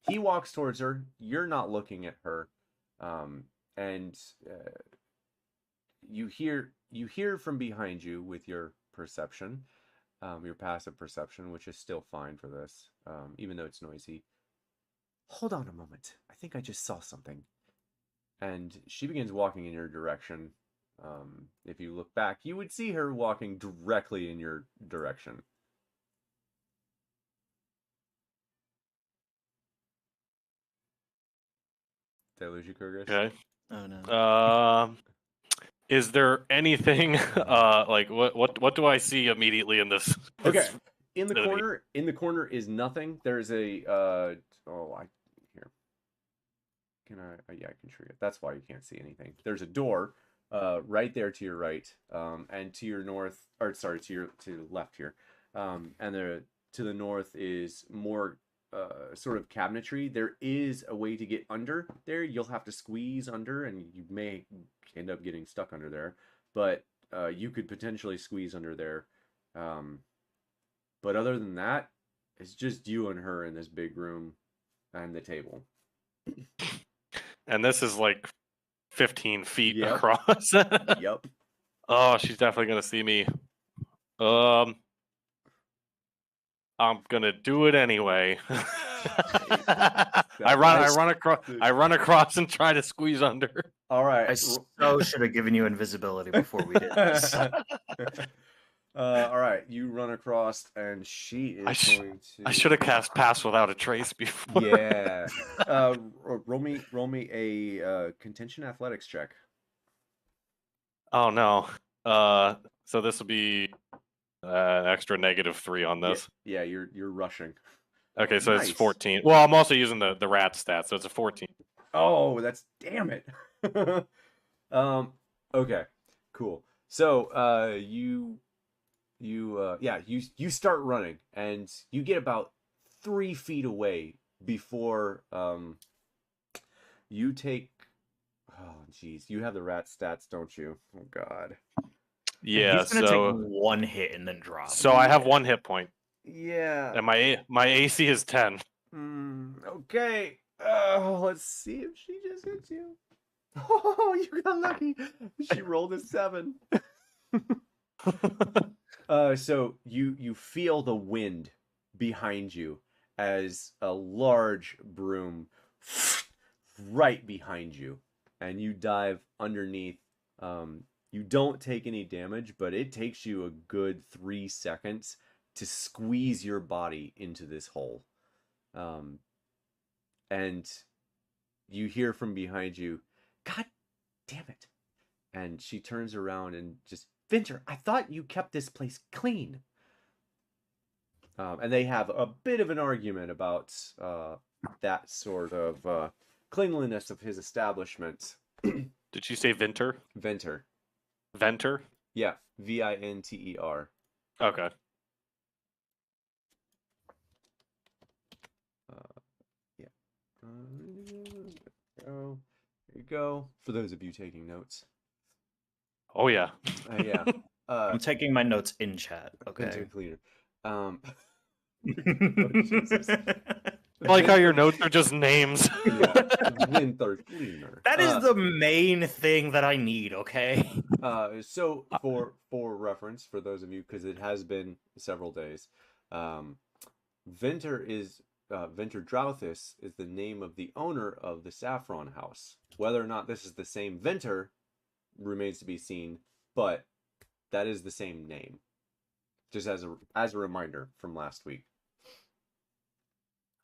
He walks towards her. You're not looking at her, and you hear from behind you with your perception, your passive perception, which is still fine for this, even though it's noisy. Hold on a moment. I think I just saw something. And she begins walking in your direction. If you look back, you would see her walking directly in your direction. Did I lose you, Kurgus? Okay. Oh no. Is there anything like what do I see immediately in this? Okay. In the movie? corner is nothing. There's a here. Can I yeah, I can trigger it. That's why you can't see anything. There's a door right there to your right, and to your north, or sorry, to the left here. And to the north is more sort of cabinetry. There is a way to get under there. You'll have to squeeze under, and you may end up getting stuck under there. But you could potentially squeeze under there. But other than that, it's just you and her in this big room and the table. And this is like 15 feet Yep. across. Yep. Oh, she's definitely gonna see me. I'm gonna do it anyway. I run across and try to squeeze under. All right. I so should have given you invisibility before we did this. All right, you run across, and she is going to. I should have cast Pass Without a Trace before. Yeah. Roll me a contention athletics check. Oh no. So this will be an extra -3 on this. Yeah, you're rushing. Okay, so Nice. it's 14. Well, I'm also using the rat stat, so it's a 14. Oh, that's damn it. Okay, cool. So you start running, and you get about 3 feet away before you take. Oh, geez, you have the rat stats, don't you? Oh God. Yeah, He's gonna take one hit and then drop. So I have 1 hit point. Yeah. And my AC is 10. Okay. Let's see if she just hits you. Oh, you got lucky. She rolled a 7. So you feel the wind behind you as a large broom right behind you, and you dive underneath. You don't take any damage, but it takes you a good 3 seconds to squeeze your body into this hole. And you hear from behind you, "God damn it." And she turns around and just, "Vinter, I thought you kept this place clean." And they have a bit of an argument about that sort of cleanliness of his establishment. Did you say Vinter? Venter. Venter? Yeah, Vinter. Okay. go, for those of you taking notes. Oh yeah. Yeah. I'm taking my notes in chat. Venter Okay. Cleaner. Oh, Jesus. I like how your notes are just names. Yeah. Venter Cleaner. That is the main thing that I need. Okay. So for reference, for those of you, because it has been several days, Venter Drauthis is the name of the owner of the Saffron House. Whether or not this is the same Venter remains to be seen, but that is the same name. Just as a reminder from last week.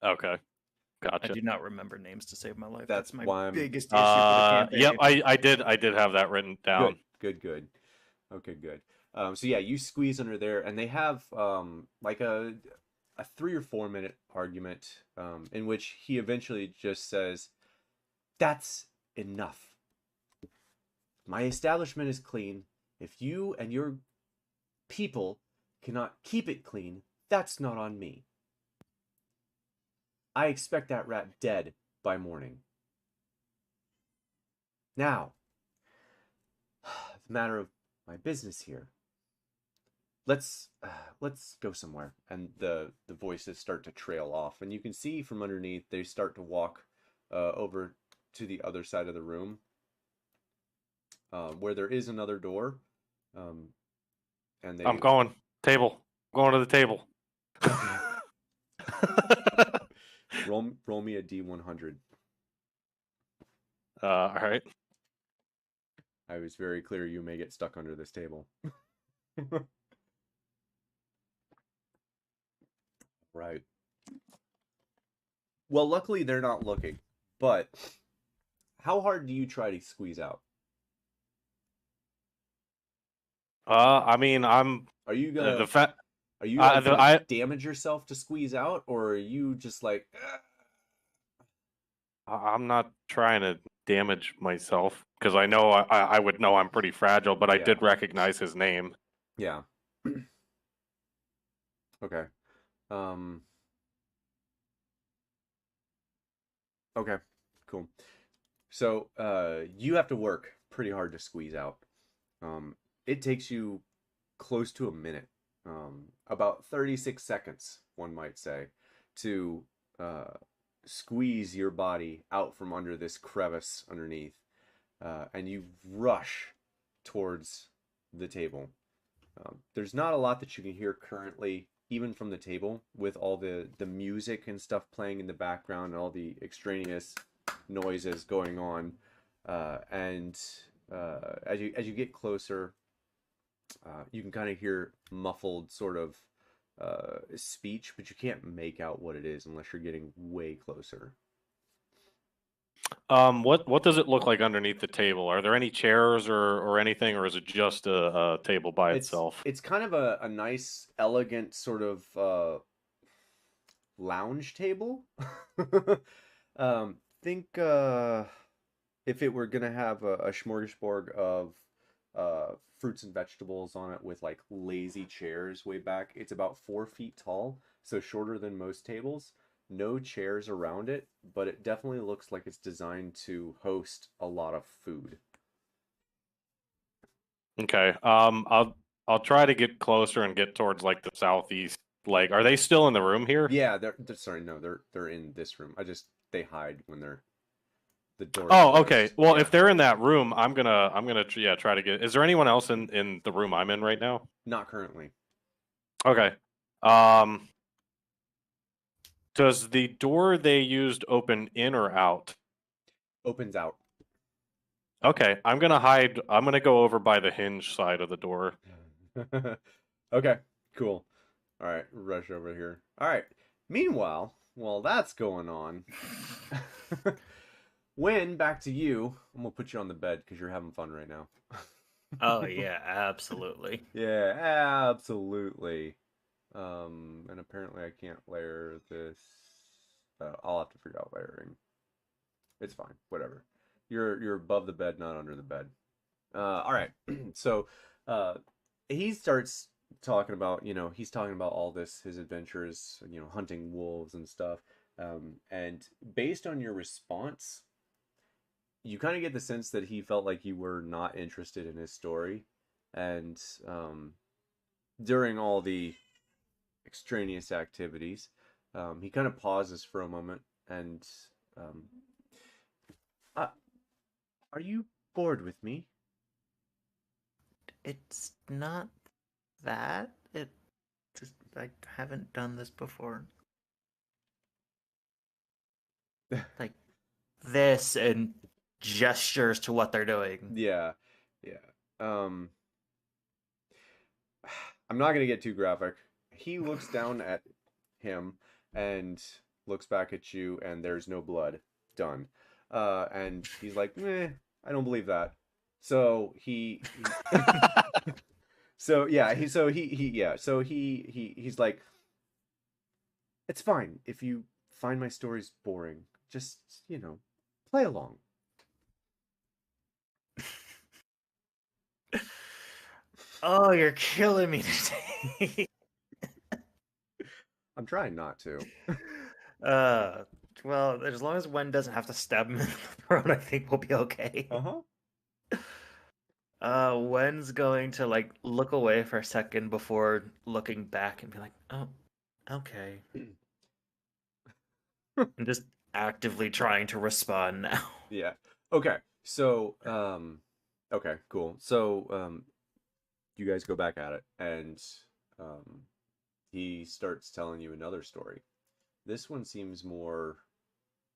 Okay. Gotcha. I do not remember names to save my life. That's That's my why I'm- biggest issue for the campaign. Yep, I did have that written down. Good. Okay, good. So yeah, you squeeze under there, and they have like a 3 or 4 minute argument in which he eventually just says, "That's enough. My establishment is clean. If you and your people cannot keep it clean, that's not on me. I expect that rat dead by morning. Now, the matter of my business here. Let's go somewhere." And the voices start to trail off, and you can see from underneath they start to walk over to the other side of the room, where there is another door. And I'm going. Table. I'm going to the table. roll me a D100. All right. I was very clear you may get stuck under this table. Right. Well, luckily they're not looking. But how hard do you try to squeeze out? I mean, I'm Are you gonna the are you I- gonna damage yourself to squeeze out, or are you just like? I'm not trying to damage myself because I know I would know I'm pretty fragile, but I Yeah. did recognize his name. Yeah. Okay. Okay. Cool. So you have to work pretty hard to squeeze out. It takes you close to a minute, about 36 seconds, one might say, to squeeze your body out from under this crevice underneath, and you rush towards the table. There's not a lot that you can hear currently, even from the table, with all the music and stuff playing in the background, and all the extraneous noises going on, and as you get closer, you can kind of hear muffled sort of speech, but you can't make out what it is unless you're getting way closer. What does it look like underneath the table? Are there any chairs or anything, or is it just a table by itself? It's kind of a nice, elegant sort of lounge table. Think if it were gonna have a smorgasbord of fruits and vegetables on it with like lazy chairs way back. It's about 4 feet tall, so shorter than most tables. No chairs around it, but it definitely looks like it's designed to host a lot of food. Okay. I'll try to get closer and get towards like the southeast. Like, are they still in the room here? Yeah, they're sorry, no, they're in this room. They hide when they're the door. Oh, okay. Well, Yeah. if they're in that room, I'm gonna try to get. Is there anyone else in the room I'm in right now? Not currently. Okay. Does the door they used open in or out? Opens out. Okay, I'm gonna hide. I'm gonna go over by the hinge side of the door. Okay, cool. All right, rush over here. All right. Meanwhile, while that's going on, when back to you, I'm gonna put you on the bed because you're having fun right now. Oh yeah, absolutely. Yeah, absolutely. And apparently I can't layer this. I'll have to figure out layering. It's fine, whatever. You're above the bed, not under the bed. All right. So, he starts talking about, he's talking about all this, his adventures, hunting wolves and stuff. And based on your response, you kind of get the sense that he felt like you were not interested in his story, and during all the extraneous activities, he kind of pauses for a moment and, um, uh, "Are you bored with me?" It's not that. It just I haven't done this before. Like this and gestures to what they're doing. Yeah, yeah. Um, I'm not gonna get too graphic. He looks down at him and looks back at you, and there's no blood. Done. And he's like, "Meh, I don't believe that." So so yeah, he's like, "It's fine if you find my stories boring. Just, play along." Oh, you're killing me today. I'm trying not to. Well, as long as Wen doesn't have to stab him in the throat, I think we'll be okay. Uh-huh. Wen's going to like look away for a second before looking back and be like, "Oh, okay." I'm just actively trying to respond now. Yeah. Okay. So, okay, cool. So, you guys go back at it, and um, he starts telling you another story. This one seems more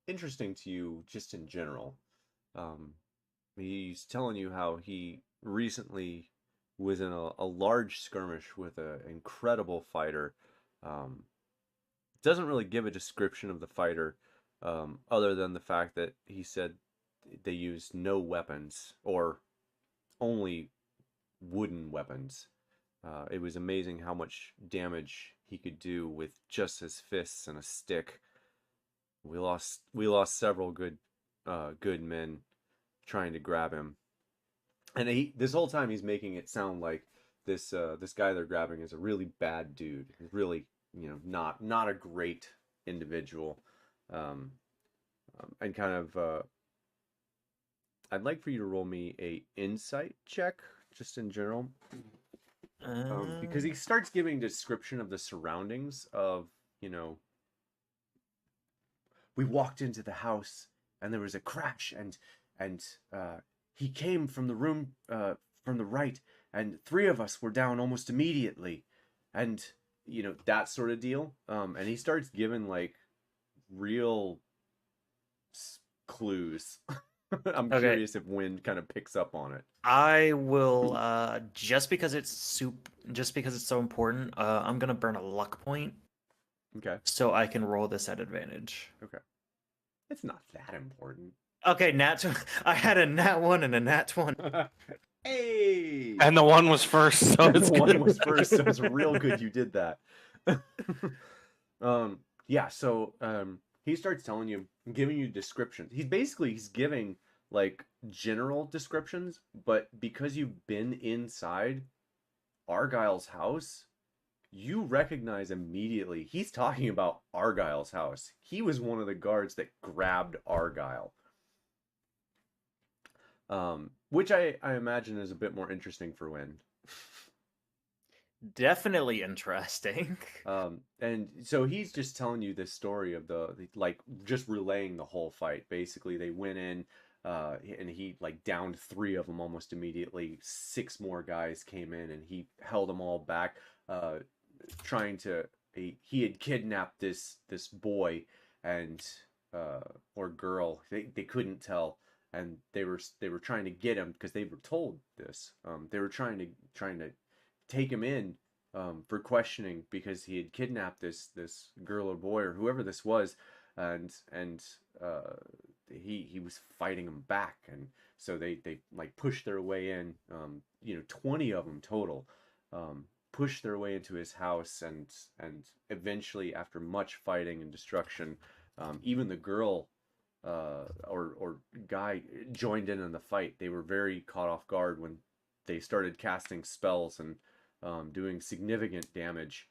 interesting to you just in general. Um, he's telling you how he recently was in a large skirmish with an incredible fighter. Um, doesn't really give a description of the fighter, other than the fact that he said they used no weapons or only wooden weapons. It was amazing how much damage he could do with just his fists and a stick. We lost several good men trying to grab him, and this whole time he's making it sound like this guy they're grabbing is a really bad dude. He's really, not a great individual, um, and kind of. I'd like for you to roll me a insight check, just in general, because he starts giving description of the surroundings of, we walked into the house and there was a crash, and he came from the room from the right, and three of us were down almost immediately, and that sort of deal. And he starts giving like real clues. I'm curious if Wind kind of picks up on it. I will just because it's so important, I'm gonna burn a luck point. Okay. So I can roll this at advantage. Okay. It's not that important. Okay, I had a nat 1 and a nat 1. Hey! And the one was first, so it's The good. one was first, so it's real good you did that. Yeah, so he starts telling you, giving you descriptions. He's giving like general descriptions, but because you've been inside Argyle's house, you recognize immediately he's talking about Argyle's house. He was one of the guards that grabbed Argyle. Which I imagine is a bit more interesting for Wynn. Definitely interesting. And so he's just telling you this story of like just relaying the whole fight. Basically, they went in, and he like downed three of them almost immediately. Six more guys came in, and he held them all back. He had kidnapped this boy and or girl. They couldn't tell, and they were trying to get him because they were told this. They were trying to take him in for questioning because he had kidnapped this girl or boy or whoever this was, and he was fighting them back, and so they like pushed their way in. 20 of them total. Pushed their way into his house, and eventually, after much fighting and destruction, even the girl or guy joined in the fight. They were very caught off guard when they started casting spells and doing significant damage.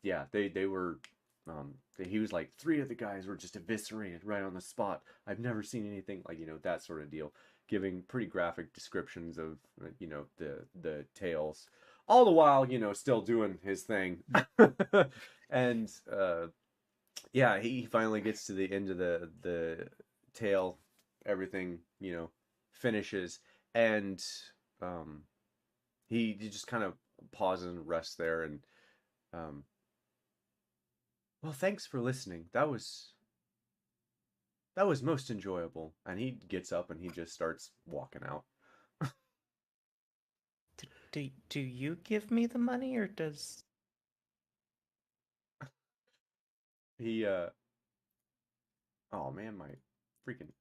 Yeah, they were he was like, 3 of the guys were just eviscerated right on the spot. I've never seen anything like, that sort of deal, giving pretty graphic descriptions of, the tales, all the while, still doing his thing. And yeah, he finally gets to the end of the tale. Everything, finishes, and he just kind of pauses and rests there, and well, thanks for listening. That was most enjoyable. And he gets up and he just starts walking out. Do you give me the money, or does He oh man, my freaking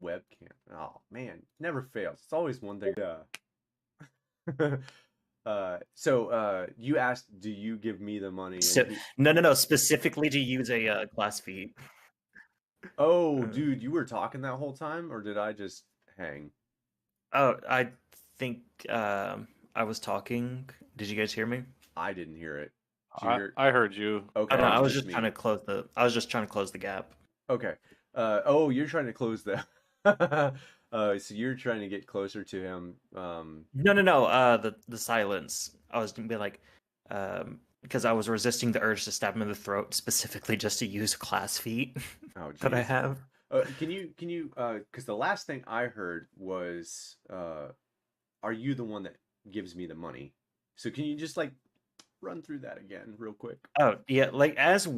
webcam. Oh man, never fails. It's always one thing. Yeah. So you asked, do you give me the money? And no, specifically to use a class feat? Oh, dude, you were talking that whole time, or did I just hang? Oh, I think I was talking. Did you guys hear me? I didn't hear it. Did you hear? I heard you. Okay, No, I was just just me. trying to close the. I was just trying to close the gap. Okay. Oh, you're trying to close the. So you're trying to get closer to him. No. The silence. I was gonna be like, because I was resisting the urge to stab him in the throat, specifically just to use a class feat Oh, that I geez. have. Can you because the last thing I heard was, are you the one that gives me the money? So can you just like run through that again real quick? Oh yeah, like as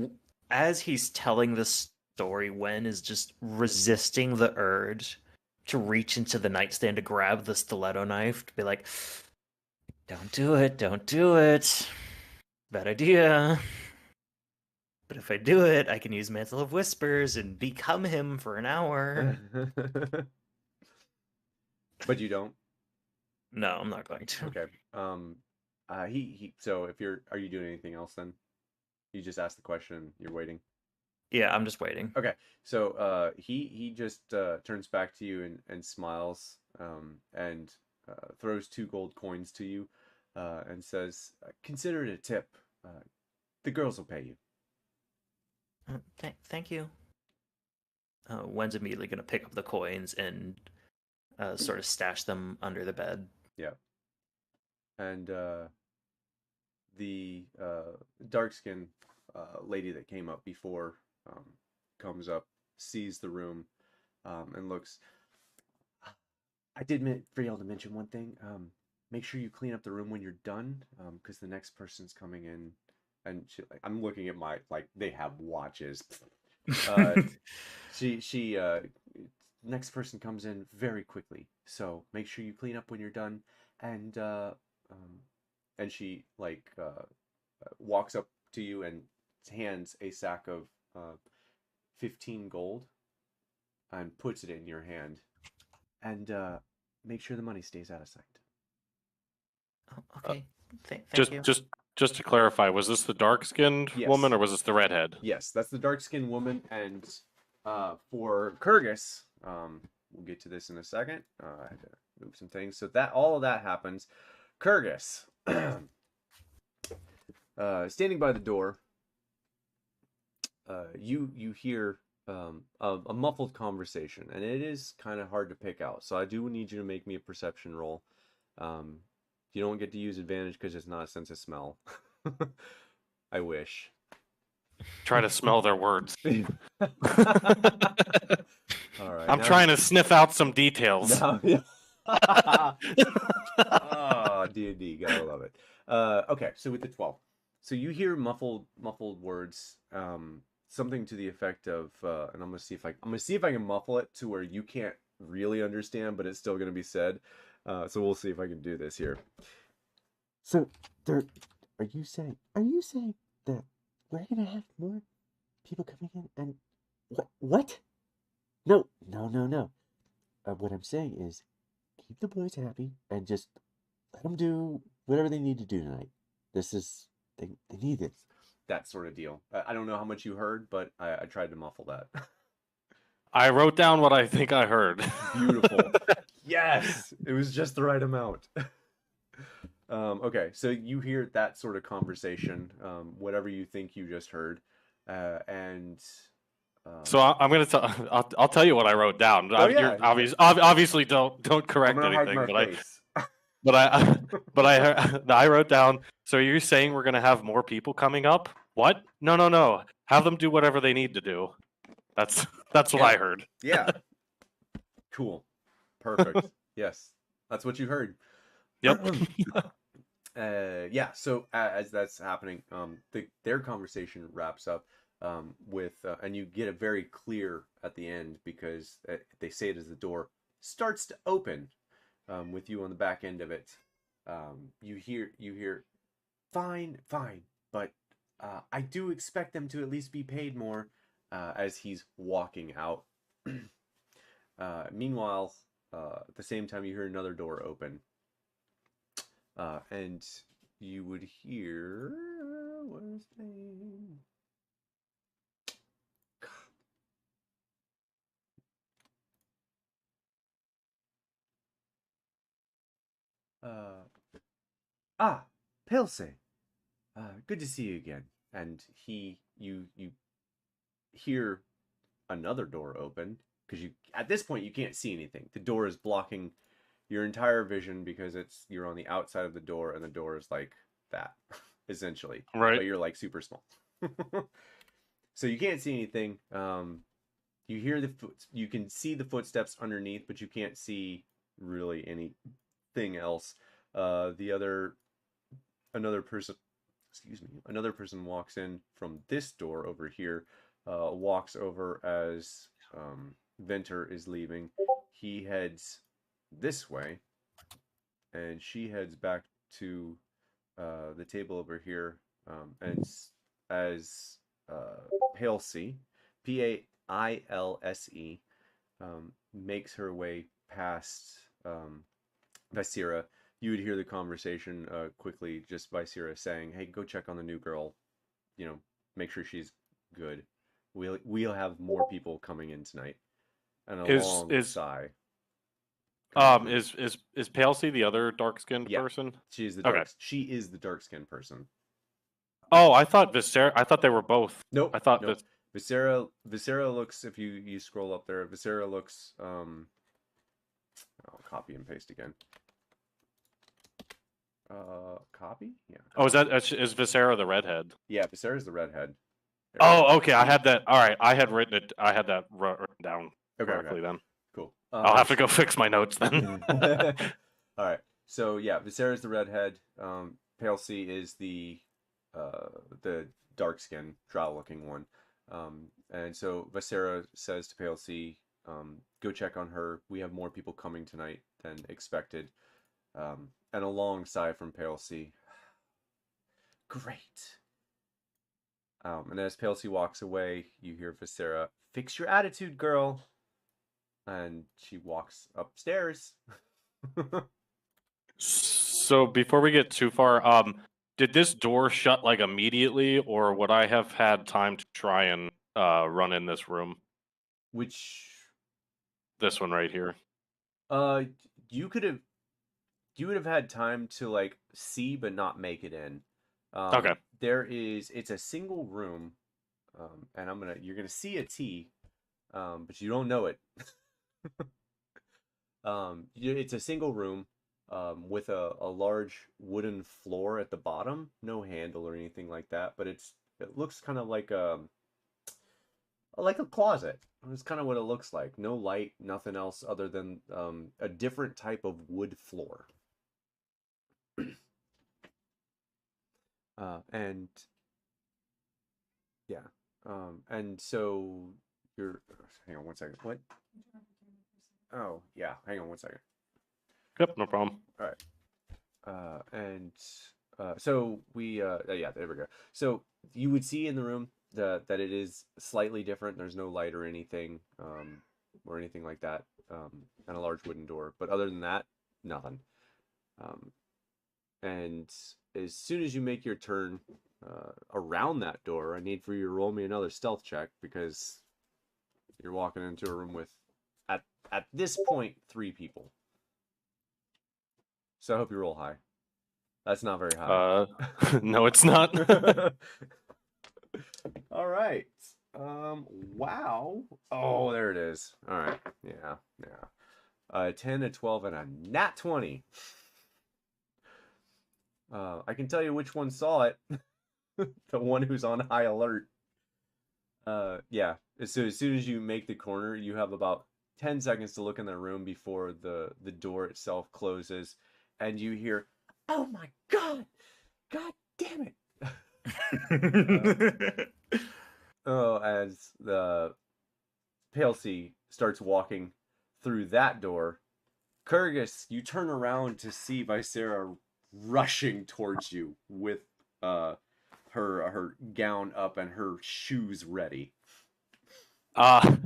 he's telling the story, Wen is just resisting the urge to reach into the nightstand to grab the stiletto knife to be like, don't do it, bad idea. But if I do it, I can use Mantle of Whispers and become him for an hour. But you don't? No, I'm not going to. Okay. So are you doing anything else then? You just asked the question, you're waiting. Yeah, I'm just waiting. Okay. So he just turns back to you and smiles, and throws 2 gold coins to you, and says, "Consider it a tip. The girls will pay you." Thank you. Wen's immediately going to pick up the coins and sort of stash them under the bed. Yeah. And the dark-skinned lady that came up before comes up, sees the room, and looks. I did fail to mention one thing. Make sure you clean up the room when you're done, because the next person's coming in. And I'm looking at my, like, they have watches. She next person comes in very quickly, so make sure you clean up when you're done. And she like walks up to you and hands a sack of 15 gold and puts it in your hand. And make sure the money stays out of sight. Oh, okay. Thank you. Just to clarify, was this the dark-skinned woman or was this the redhead? Yes, that's the dark-skinned woman. And for Kyrgyz, we'll get to this in a second. I had to move some things. So that all of that happens. Kyrgyz, standing by the door, you hear a muffled conversation, and it is kind of hard to pick out. So I do need you to make me a perception roll. You don't get to use advantage because it's not a sense of smell. I wish. Try to smell their words. All right. I'm trying to sniff out some details. Oh, D&D, gotta love it. Okay, so with the 12, so you hear muffled words, something to the effect of, and I'm gonna see if I can muffle it to where you can't really understand, but it's still gonna be said. So we'll see if I can do this here. So are you saying that we're gonna have more people coming in? And what? No. What I'm saying is, keep the boys happy and just let them do whatever they need to do tonight. They need this. That sort of deal. I don't know how much you heard, but I tried to muffle that. I wrote down what I think I heard. Beautiful. Yes, it was just the right amount. Okay, so you hear that sort of conversation, whatever you think you just heard. and So I'm gonna tell. I'll tell you what I wrote down. Oh, You're yeah. obviously don't I'm correct gonna hide anything, my face. but I wrote down. So you're saying we're gonna have more people coming up? What? No. Have them do whatever they need to do. That's what Yeah. I heard. Yeah. Cool. Perfect. Yes, that's what you heard. Yep. Yeah. So as that's happening, their conversation wraps up with, and you get it very clear at the end because they say it as the door starts to open, with you on the back end of it. You hear, fine, but I do expect them to at least be paid more, as he's walking out. Meanwhile, at the same time, you hear another door open. And you would hear, what is his name? Pilse. Good to see you again. And you hear another door open because at this point you can't see anything. The door is blocking your entire vision because you're on the outside of the door and the door is like that, essentially. Right. But you're like super small. So you can't see anything. You hear you can see the footsteps underneath, but you can't see really anything else. Another person, excuse me, another person walks in from this door over here, walks over as Venter is leaving. He heads this way, and she heads back to the table over here, and as Palsy, Pailse, makes her way past Visera. You would hear the conversation quickly, just Visera saying, "Hey, go check on the new girl. Make sure she's good. We'll have more people coming in tonight." And a long sigh. Is Palsy the other dark-skinned person? She is the dark-skinned person. Oh, I thought they were both. Nope. I thought nope. Visera looks, if you scroll up there, Visera looks, I'll copy and paste again. Copy? Yeah. Oh, is Visera the redhead? Yeah, Visera's the redhead. Oh, okay. I had that. All right. I had that written down correctly then. Cool. I'll have to go fix my notes then. All right. So yeah, Visera's the redhead. Palsy is the dark skin, drow looking one. And so Visera says to Palsy, go check on her. We have more people coming tonight than expected. And a long sigh from Palsy. Great. And as Palsy walks away, you hear Visera, fix your attitude, girl. And she walks upstairs. So before we get too far, did this door shut like immediately, or would I have had time to try and run in this room? This one right here. You would have had time to like see but not make it in. Okay. It's a single room, and you're gonna see a T, but you don't know it. It's a single room, with a large wooden floor at the bottom, no handle or anything like that, but it looks kind of like a closet. It's kind of what it looks like. No light, nothing else other than a different type of wood floor. And yeah, and so hang on one second. What? Oh yeah, hang on one second. Yep, no problem. All right. So we yeah, there we go. So you would see in the room that it is slightly different. There's no light or anything like that, and a large wooden door. But other than that, nothing. And as soon as you make your turn around that door, I need for you to roll me another stealth check because you're walking into a room with, at this point, 3 people. So I hope you roll high. That's not very high. No, it's not. All right. Wow. Oh, there it is. All right. Yeah. 10, a 12, and a nat 20. I can tell you which one saw it. The one who's on high alert. Yeah. So as soon as you make the corner, you have about 10 seconds to look in the room before the door itself closes, and you hear, "Oh my God! God damn it!" As the Palsy starts walking through that door, Kurgus, you turn around to see Visera rushing towards you with her gown up and her shoes ready. I'm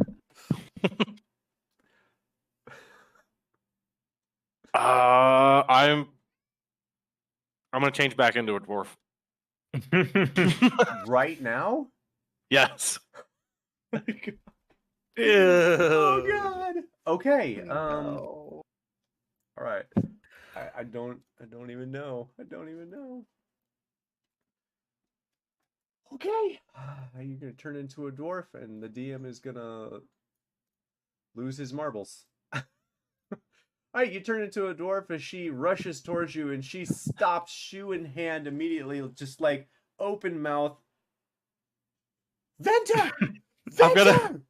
gonna change back into a dwarf. Right now? Yes. Oh God. Okay. No. All right. I don't even know. Okay. You're gonna turn into a dwarf, and the DM is gonna lose his marbles. All right, you turn into a dwarf as she rushes towards you, and she stops, shoe in hand, immediately, just like open mouth. Venter! Venter!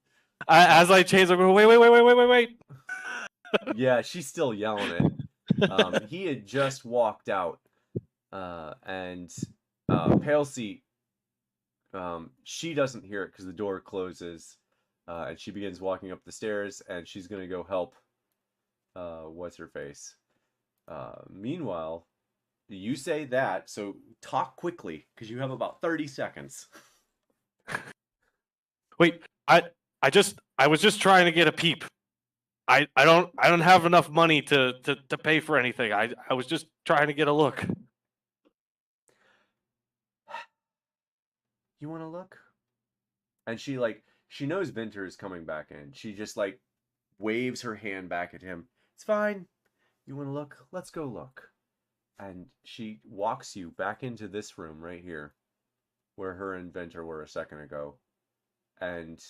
As I change, I'm going, wait. Yeah, she's still yelling it. He had just walked out, and Palsy, she doesn't hear it because the door closes, and she begins walking up the stairs, and she's gonna go help. What's her face? Meanwhile, you say that, so talk quickly because you have about 30 seconds. Wait, I was just trying to get a peep. I don't have enough money to pay for anything. I was just trying to get a look. You want to look? And she knows Venter is coming back in. She just waves her hand back at him. It's fine. You want to look? Let's go look. And she walks you back into this room right here, where her and Venter were a second ago. And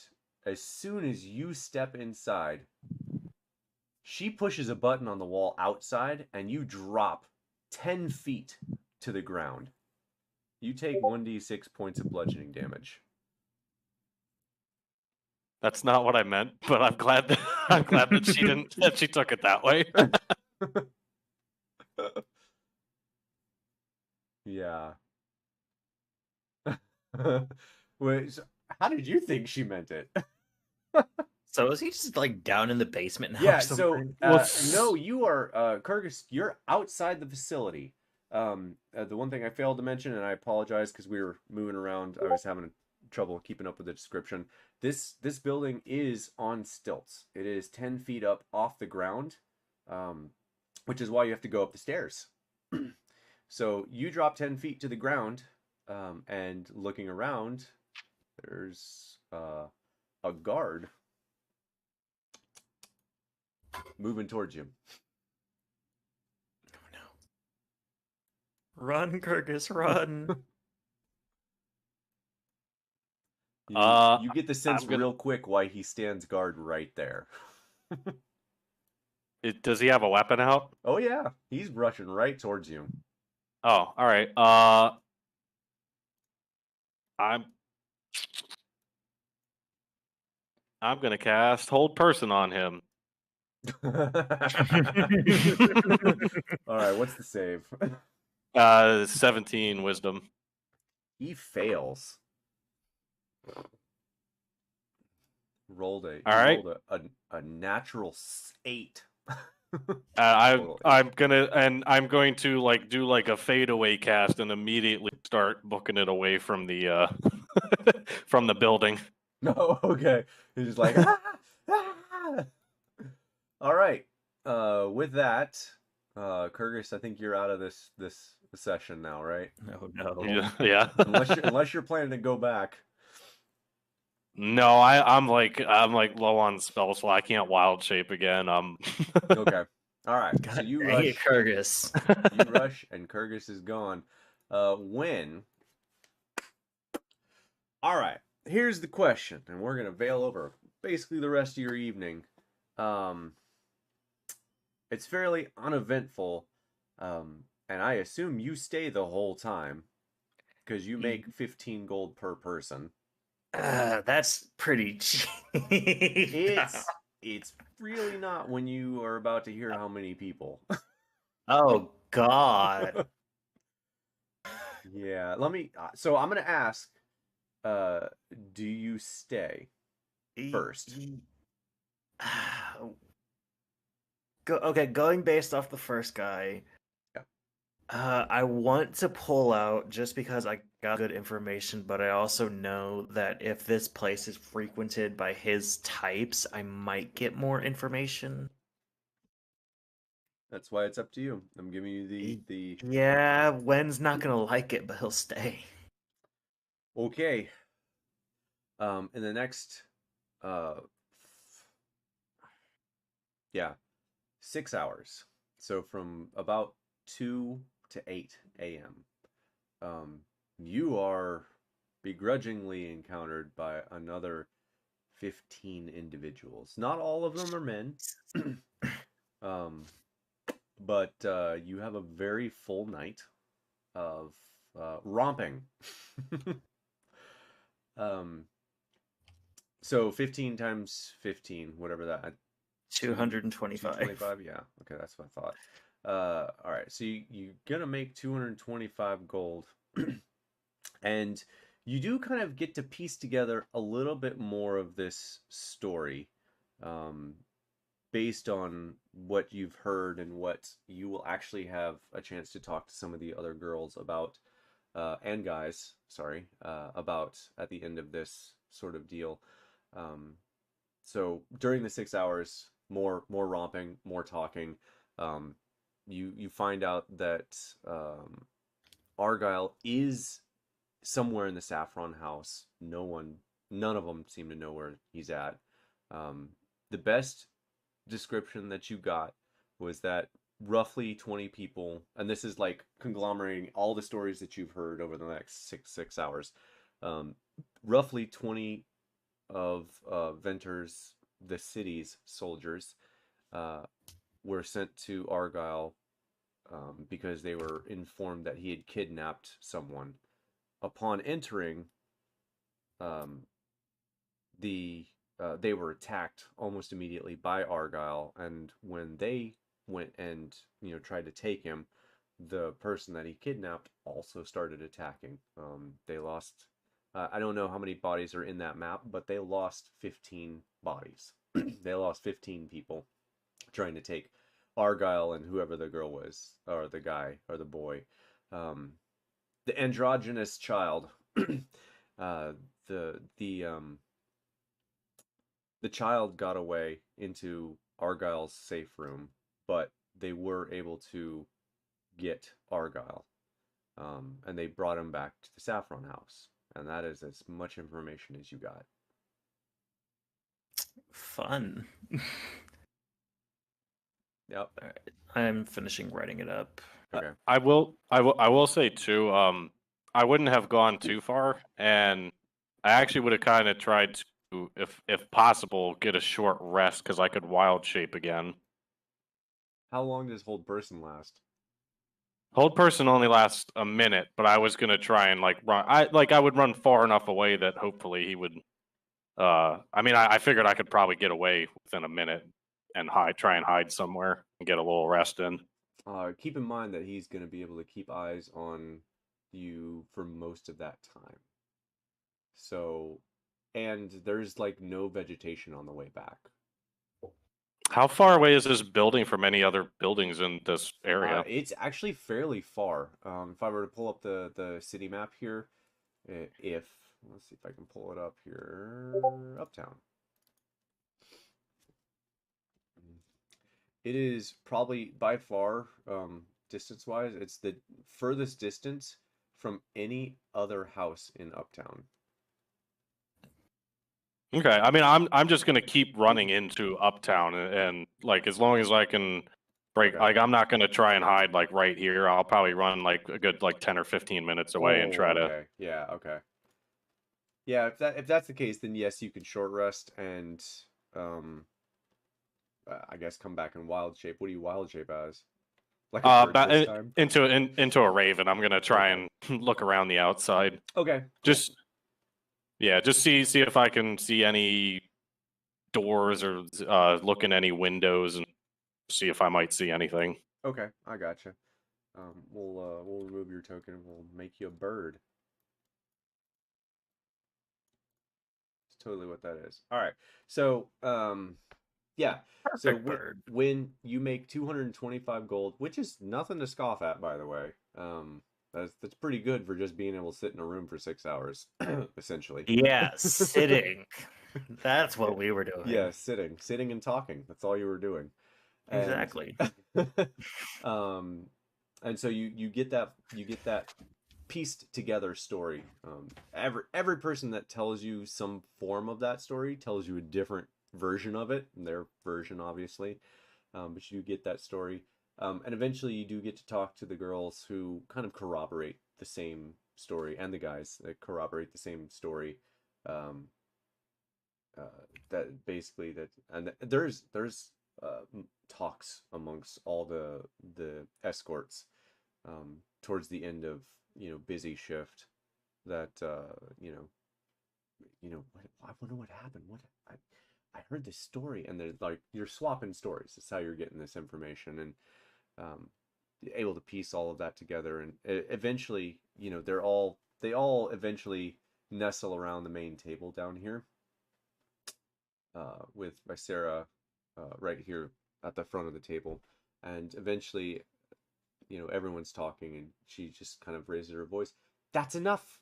as soon as you step inside, she pushes a button on the wall outside, and you drop 10 feet to the ground. You take 1d6 points of bludgeoning damage. That's not what I meant, but I'm glad that she didn't that she took it that way. Yeah. Wait, so how did you think she meant it? So is he just down in the basement now? Yeah, or so something? no, you are Kurgus, you're outside the facility. The one thing I failed to mention, and I apologize because we were moving around, I was having trouble keeping up with the description. This building is on stilts. It is 10 feet up off the ground, which is why you have to go up the stairs. So you drop 10 feet to the ground, and looking around, there's a guard moving towards you. Oh no. Run, Kurgus, run. You get the sense real quick why he stands guard right there. Does he have a weapon out? Oh yeah, he's rushing right towards you. Oh, all right. I'm gonna cast Hold Person on him. All right, what's the save? 17 wisdom. He fails. Rolled a natural 8. I'm going to do a fadeaway cast and immediately start booking it away from the from the building. No, okay. He's just like All right. With that, Kurgus, I think you're out of this session now, right? Oh no. Yeah. unless you're planning to go back. No, I'm low on spell slot. I can't wild shape again. Okay. All right. God, so you dang rush, it, Kurgus. you rush, and Kurgus is gone. When? All right. here's the question, and we're gonna veil over basically the rest of your evening. It's fairly uneventful, and I assume you stay the whole time because you make 15 gold per person. That's pretty cheap. It's really not when you are about to hear how many people. Oh God. Yeah, let me. So I'm gonna ask. Do you stay first? Okay, going based off the first guy. Yeah. I want to pull out just because I got good information, but I also know that if this place is frequented by his types, I might get more information. That's why it's up to you. I'm giving you the. Yeah, Wen's not gonna like it, but he'll stay. Okay. In the next, yeah, 6 hours. So from about 2 to 8 a.m. You are begrudgingly encountered by another 15 individuals. Not all of them are men. But you have a very full night of romping. So 15 times 15, whatever that. 225. 225, yeah. Okay, that's what I thought. All right, so you're gonna make 225 gold, and you do kind of get to piece together a little bit more of this story, based on what you've heard and what you will actually have a chance to talk to some of the other girls about, and guys, sorry, about at the end of this sort of deal. So during the 6 hours, more romping, more talking. You find out that Argyle is somewhere in the Saffron House. None of them seem to know where he's at. The best description that you got was that roughly 20 people, and this is like conglomerating all the stories that you've heard over the next six hours. Roughly 20 of Venter's, the city's soldiers, were sent to Argyle because they were informed that he had kidnapped someone. Upon entering, they were attacked almost immediately by Argyle, and when they went and tried to take him, the person that he kidnapped also started attacking. They lost. I don't know how many bodies are in that map, but they lost 15 bodies. They lost 15 people trying to take Argyle and whoever the girl was, or the guy, or the boy. The androgynous child. uh, the child got away into Argyle's safe room, but they were able to get Argyle, and they brought him back to the Saffron House, and that is as much information as you got. Fun. Yep. All right. I'm finishing writing it up. Okay. I will say too. I wouldn't have gone too far, and I actually would have kind of tried to, if possible, get a short rest because I could wild shape again. How long does hold person last? Hold person only lasts a minute, but I was gonna try and run. I would run far enough away that hopefully he would. I figured I could probably get away within a minute and try and hide somewhere and get a little rest in. Keep in mind that he's going to be able to keep eyes on you for most of that time. So, and there's like no vegetation on the way back. How far away is this building from any other buildings in this area? It's actually fairly far. If I were to pull up the city map here, let's see if I can pull it up here, Uptown. It is probably by far, distance-wise, it's the furthest distance from any other house in Uptown. Okay, I'm just gonna keep running into Uptown, and as long as I can break, Okay. I'm not gonna try and hide right here. I'll probably run a good 10 or 15 minutes away and try to. Okay. Yeah. Okay. Yeah, if that's the case, then yes, you can short rest and um I guess come back in wild shape. What do you wild shape as? Like a bird this time? Into a raven. I'm gonna try Okay. and look around the outside. Okay. Cool. Just yeah, just see if I can see any doors or look in any windows and see if I might see anything. Okay, I gotcha. We'll remove your token and we'll make you a bird. It's totally what that is. All right. So, yeah. So Perfect bird. when you make 225 gold, which is nothing to scoff at, by the way. That's pretty good for just being able to sit in a room for 6 hours, essentially. Yeah, sitting. That's what we were doing. Yeah, sitting and talking. That's all you were doing. And Exactly. um and so you get that pieced together story. Every person that tells you some form of that story tells you a different version of it, their version obviously. But you get that story. And eventually you do get to talk to the girls who kind of corroborate the same story, and the guys that corroborate the same story. Um, that basically that and there's talks amongst all the escorts towards the end of busy shift that I wonder what happened. I heard this story, and they're like, you're swapping stories. That's how you're getting this information, and um, able to piece all of that together. And eventually, they all eventually nestle around the main table down here, with Sarah right here at the front of the table, and eventually, everyone's talking, and she just kind of raises her voice. That's enough.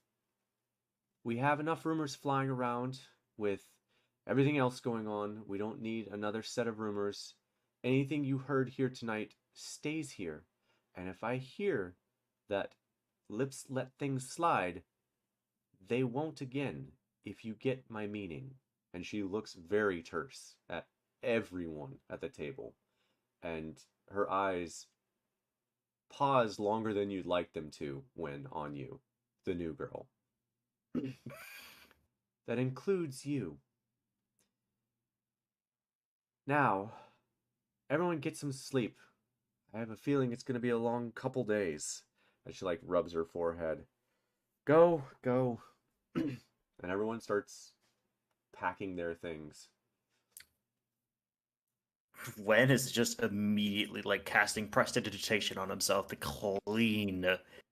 We have enough rumors flying around with everything else going on. We don't need another set of rumors. Anything you heard here tonight stays here. And if I hear that lips let things slide, they won't again, if you get my meaning. And she looks very terse at everyone at the table. And her eyes pause longer than you'd like them to when on you, the new girl. That includes you. Now, everyone get some sleep. I have a feeling it's going to be a long couple days. And she like rubs her forehead. Go, go. And everyone starts packing their things. Wen is just immediately like casting prestidigitation on himself to clean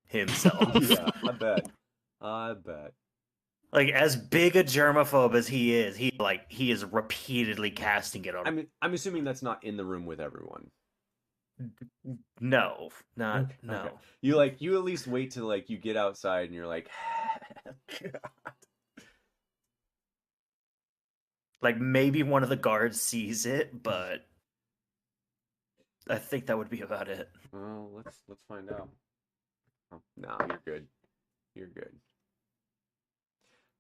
himself. Yeah, I bet. Like, as big a germaphobe as he is, he is repeatedly casting it on. I'm assuming that's not in the room with everyone. No, not Okay, no. okay. You at least wait till like you get outside and you're like, God. Like, maybe one of the guards sees it, but I think that would be about it. Well, let's find out. Oh, no, you're good. You're good.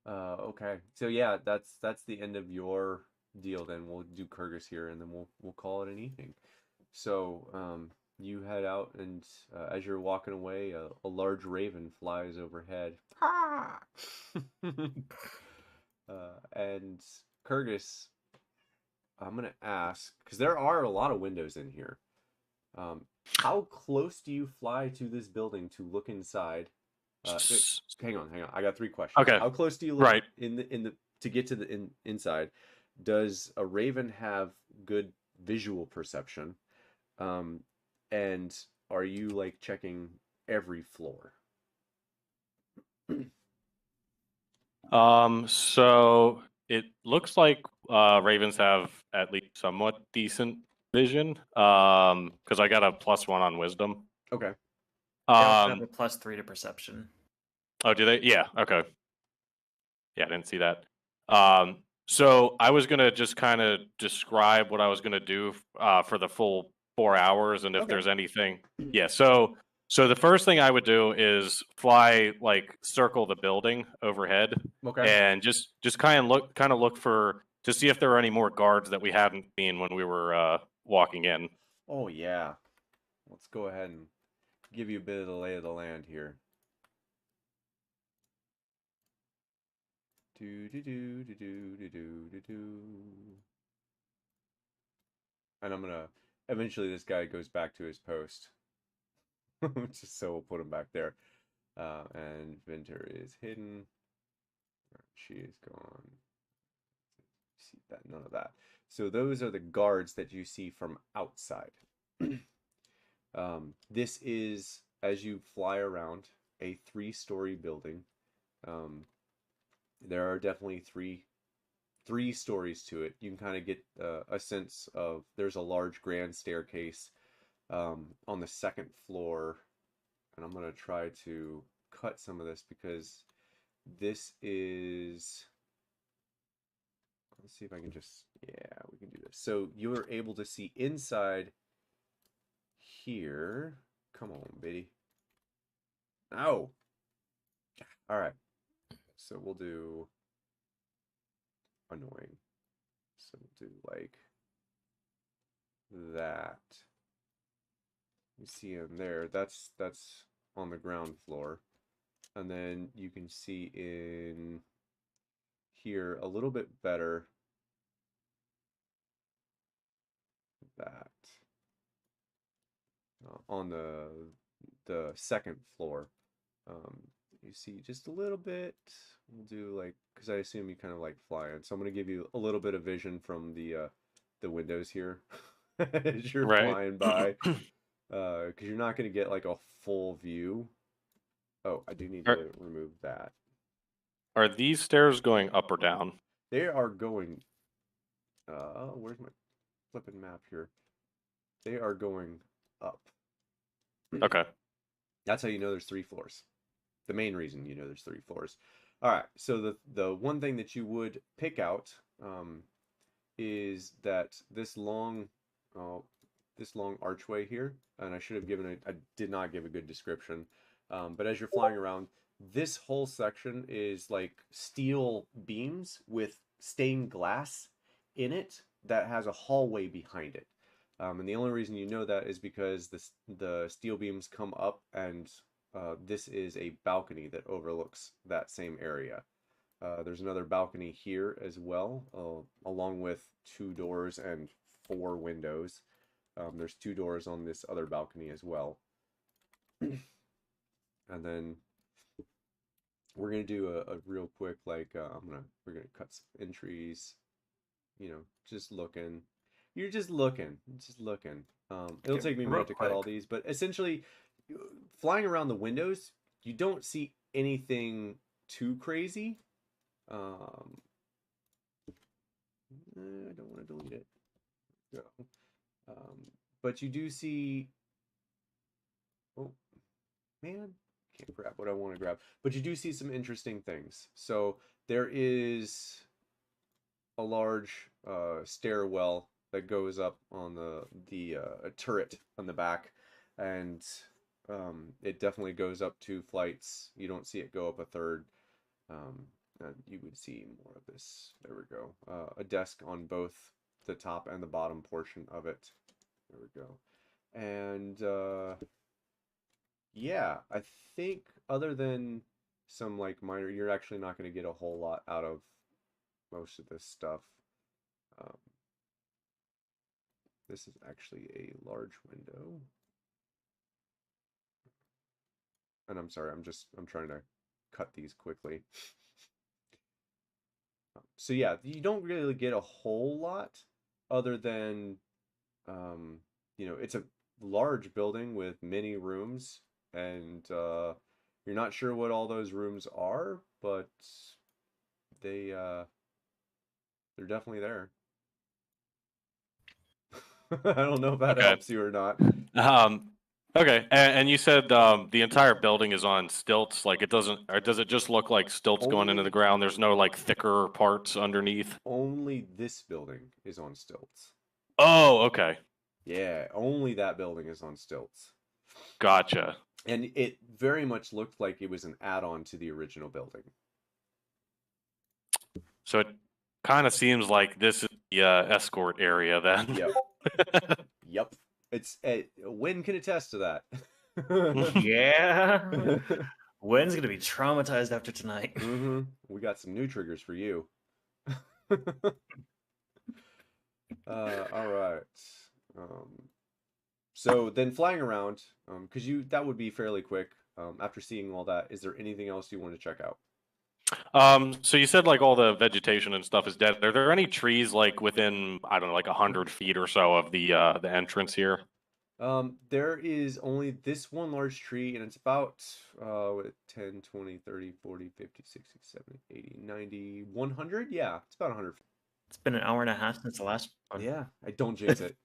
Okay. So yeah, that's the end of your deal. Then we'll do Kyrgyz here, and then we'll call it an evening. So you head out, and as you're walking away, a large raven flies overhead. And Kyrgyz, I'm gonna ask, because there are a lot of windows in here. How close do you fly to this building to look inside? Hang on. I got 3 questions. Okay. How close do you look in the to get to the inside? Does a raven have good visual perception? And are you like checking every floor? So it looks like ravens have at least somewhat decent vision. Because I got a +1 on wisdom. Okay. They also have a +3 to perception. Oh, do they? Yeah. Okay. Yeah, I didn't see that. So I was gonna just kind of describe what I was gonna do for the full 4 hours, and if Okay. there's anything. Yeah. So the first thing I would do is fly, like, circle the building overhead, Okay. and just kind of look for to see if there are any more guards that we hadn't seen when we were walking in. Oh yeah. Let's go ahead and give you a bit of the lay of the land here. Do do do do do do do do do. And I'm gonna eventually this guy goes back to his post. Just so we'll put him back there. And Venter is hidden. She is gone. See that? None of that. So those are the guards that you see from outside. This is, as you fly around, a 3-story building. There are definitely three stories to it. You can kind of get a sense of there's a large grand staircase on the second floor, and I'm gonna try to cut some of this because this is, let's see if I can just, yeah, we can do this. So you are able to see inside here. Come on, baby. Oh, all right. So we'll do annoying. So we'll do like that. You see him there. That's on the ground floor. And then you can see in here a little bit better that on the second floor. You see just a little bit. We'll do like, because I assume you kind of like flying, so I'm going to give you a little bit of vision from the windows here as you're flying by, because you're not going to get like a full view. Oh, I do need to remove that. Are these stairs going up or down? They are going. Where's my flipping map here? They are going up. Okay. That's how you know there's 3 floors. The main reason you know there's 3 floors. All right. So the one thing that you would pick out is that this long archway here, and I should have given I did not give a good description. But as you're flying around, this whole section is like steel beams with stained glass in it that has a hallway behind it. And the only reason you know that is because the steel beams come up, and this is a balcony that overlooks that same area. There's another balcony here as well, along with 2 doors and 4 windows. There's 2 doors on this other balcony as well. And then we're gonna do a real quick, like, we're gonna cut some entries, you know, just looking. You're just looking. It'll take me a minute to cut all these, but essentially, flying around the windows, you don't see anything too crazy. I don't want to delete it. Go. But you do see. Oh, man. Can't grab what I want to grab. But you do see some interesting things. So there is a large stairwell that goes up on the turret on the back, and it definitely goes up 2 flights. You don't see it go up a third. And you would see more of this. There we go. A desk on both the top and the bottom portion of it. There we go. And yeah, I think other than some like minor, you're actually not going to get a whole lot out of most of this stuff. This is actually a large window. And I'm sorry, I'm trying to cut these quickly. So yeah, you don't really get a whole lot other than, you know, it's a large building with many rooms, and you're not sure what all those rooms are, but they're definitely there. I don't know if that helps you or not. Okay, and you said the entire building is on stilts. Like it doesn't, or does it just look like stilts going into the ground? There's no like thicker parts underneath. Only this building is on stilts. Oh, okay. Yeah, only that building is on stilts. Gotcha. And it very much looked like it was an add-on to the original building. So it kind of seems like this is the escort area then. Yep. Yep. It's Wynn can attest to that. Yeah. Gwen's gonna be traumatized after tonight. Mm-hmm. We got some new triggers for you. All right. So then flying around, because that would be fairly quick. After seeing all that, is there anything else you want to check out? So you said like all the vegetation and stuff is dead. Are there any trees like within, I don't know, like 100 feet or so of the entrance here? There is only this one large tree, and it's about 10, 20, 30, 40, 50, 60, 70, 80, 90, 100. Yeah, it's about 100. It's been an hour and a half since the last one. Yeah, I don't jinx it.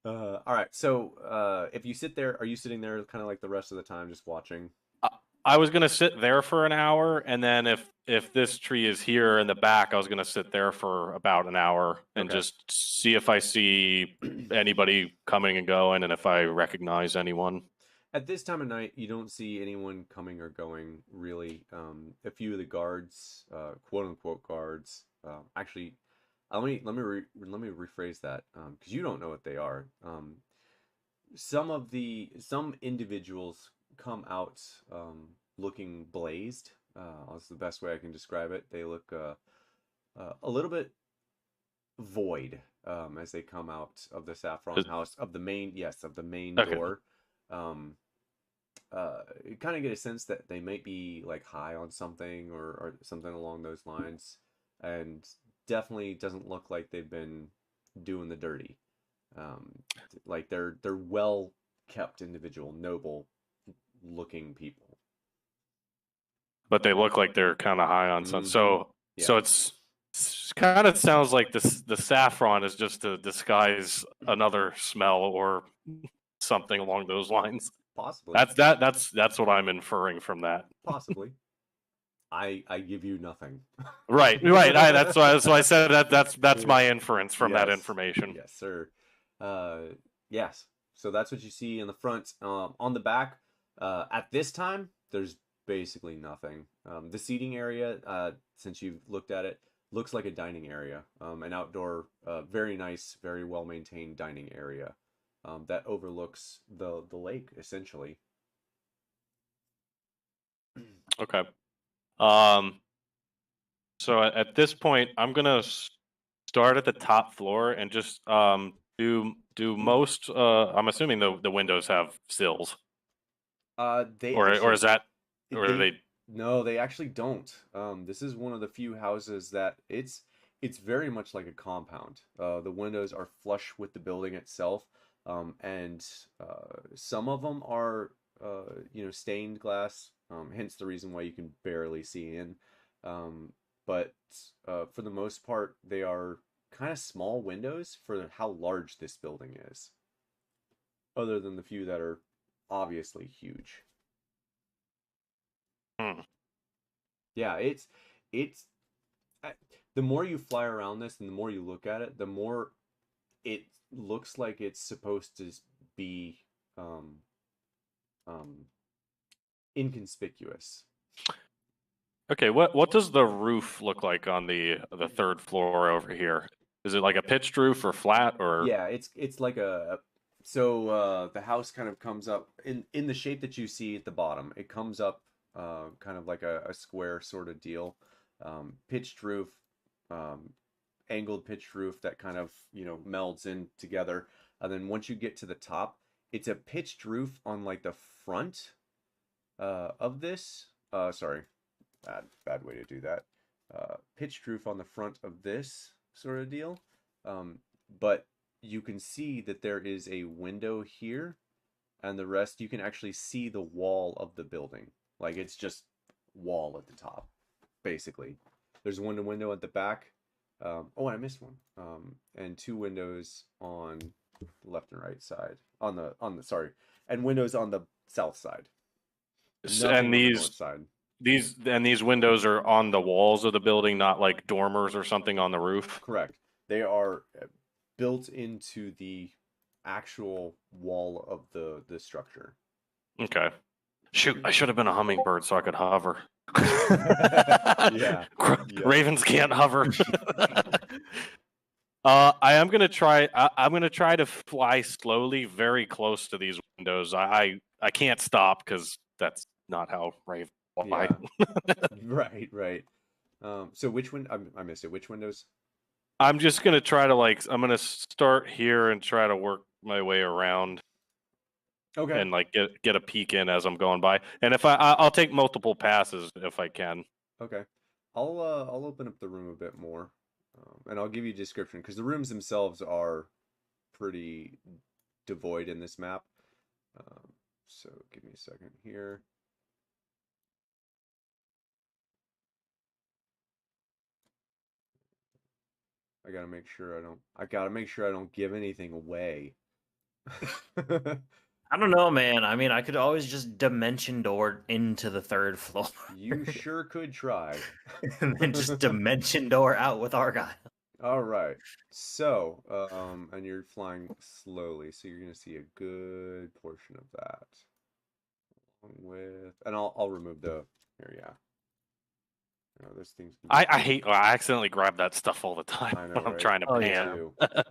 All right, so if you sit there, are you sitting there kind of like the rest of the time just watching? I was gonna sit there for an hour, and then if this tree is here in the back, I was gonna sit there for about an hour and Okay. just see if I see anybody coming and going, and if I recognize anyone. At this time of night, you don't see anyone coming or going, really. A few of the guards, quote unquote guards, actually, let me rephrase that, because you don't know what they are. Some individuals come out looking blazed. That's the best way I can describe it. They look a little bit void as they come out of the saffron house of the main Okay. door. You kind of get a sense that they might be like high on something or something along those lines, and definitely doesn't look like they've been doing the dirty. Like they're well kept individual, noble looking people. But they look like they're kind of high on something. So Yeah. so it's kind of sounds like the saffron is just to disguise another smell or something along those lines. Possibly. That's what I'm inferring from that. Possibly. I give you nothing. Right. That's why. So I said that's my inference from that Yes. information. Yes, sir. Yes. So that's what you see in the front. On the back, at this time, there's basically nothing. The seating area, since you've looked at it, looks like a dining area. An outdoor, very nice, very well maintained dining area that overlooks the lake, essentially. Okay. So at this point, I'm gonna start at the top floor and just do most. I'm assuming the windows have sills, They or actually is that or are they they? no, they actually don't. This is one of the few houses that it's very much like a compound. The windows are flush with the building itself, and some of them are stained glass. Hence the reason why you can barely see in. But for the most part, they are kind of small windows for how large this building is. Other than the few that are obviously huge. Hmm. Yeah, it's the more you fly around this and the more you look at it, the more it looks like it's supposed to be um inconspicuous. Okay. What does the roof look like on the third floor over here? Is it like a pitched roof or flat or? Yeah, it's like the house kind of comes up in the shape that you see at the bottom. It comes up kind of like a square sort of deal. Pitched roof, um, angled pitched roof that kind of, melds in together. And then once you get to the top, it's a pitched roof on like the front of this. Sorry, bad way to do that. Pitched roof on the front of this sort of deal. But you can see that there is a window here, and the rest you can actually see the wall of the building. Like it's just wall at the top, basically. There's one window at the back. Oh, I missed one. And two windows on the left and right side. On the sorry, and windows on the south side. Nothing And on the north side. these windows are on the walls of the building, not like dormers or something on the roof. Correct. They are built into the actual wall of the structure. Okay. Shoot, I should have been a hummingbird so I could hover. Yeah. Ravens can't hover. I am gonna try. I'm gonna try to fly slowly, very close to these windows. I I can't stop because that's not how Rave fly. Yeah. Right. So which one? I missed it. Which windows? I'm just gonna try to I'm gonna start here and try to work my way around. Okay. And like get a peek in as I'm going by. And if I'll take multiple passes if I can. Okay. I'll open up the room a bit more, and I'll give you a description because the rooms themselves are pretty devoid in this map. So give me a second here. I gotta make sure I don't give anything away. I don't know, man. I mean, I could always just dimension door into the 3rd floor. You sure could try. And then just dimension door out with Argyle. All right. So, and you're flying slowly, so you're gonna see a good portion of that. Along with, and I'll remove the here, yeah. You know, those things. I accidentally grab that stuff all the time I know, when I'm right? trying to Oh, pan. yeah.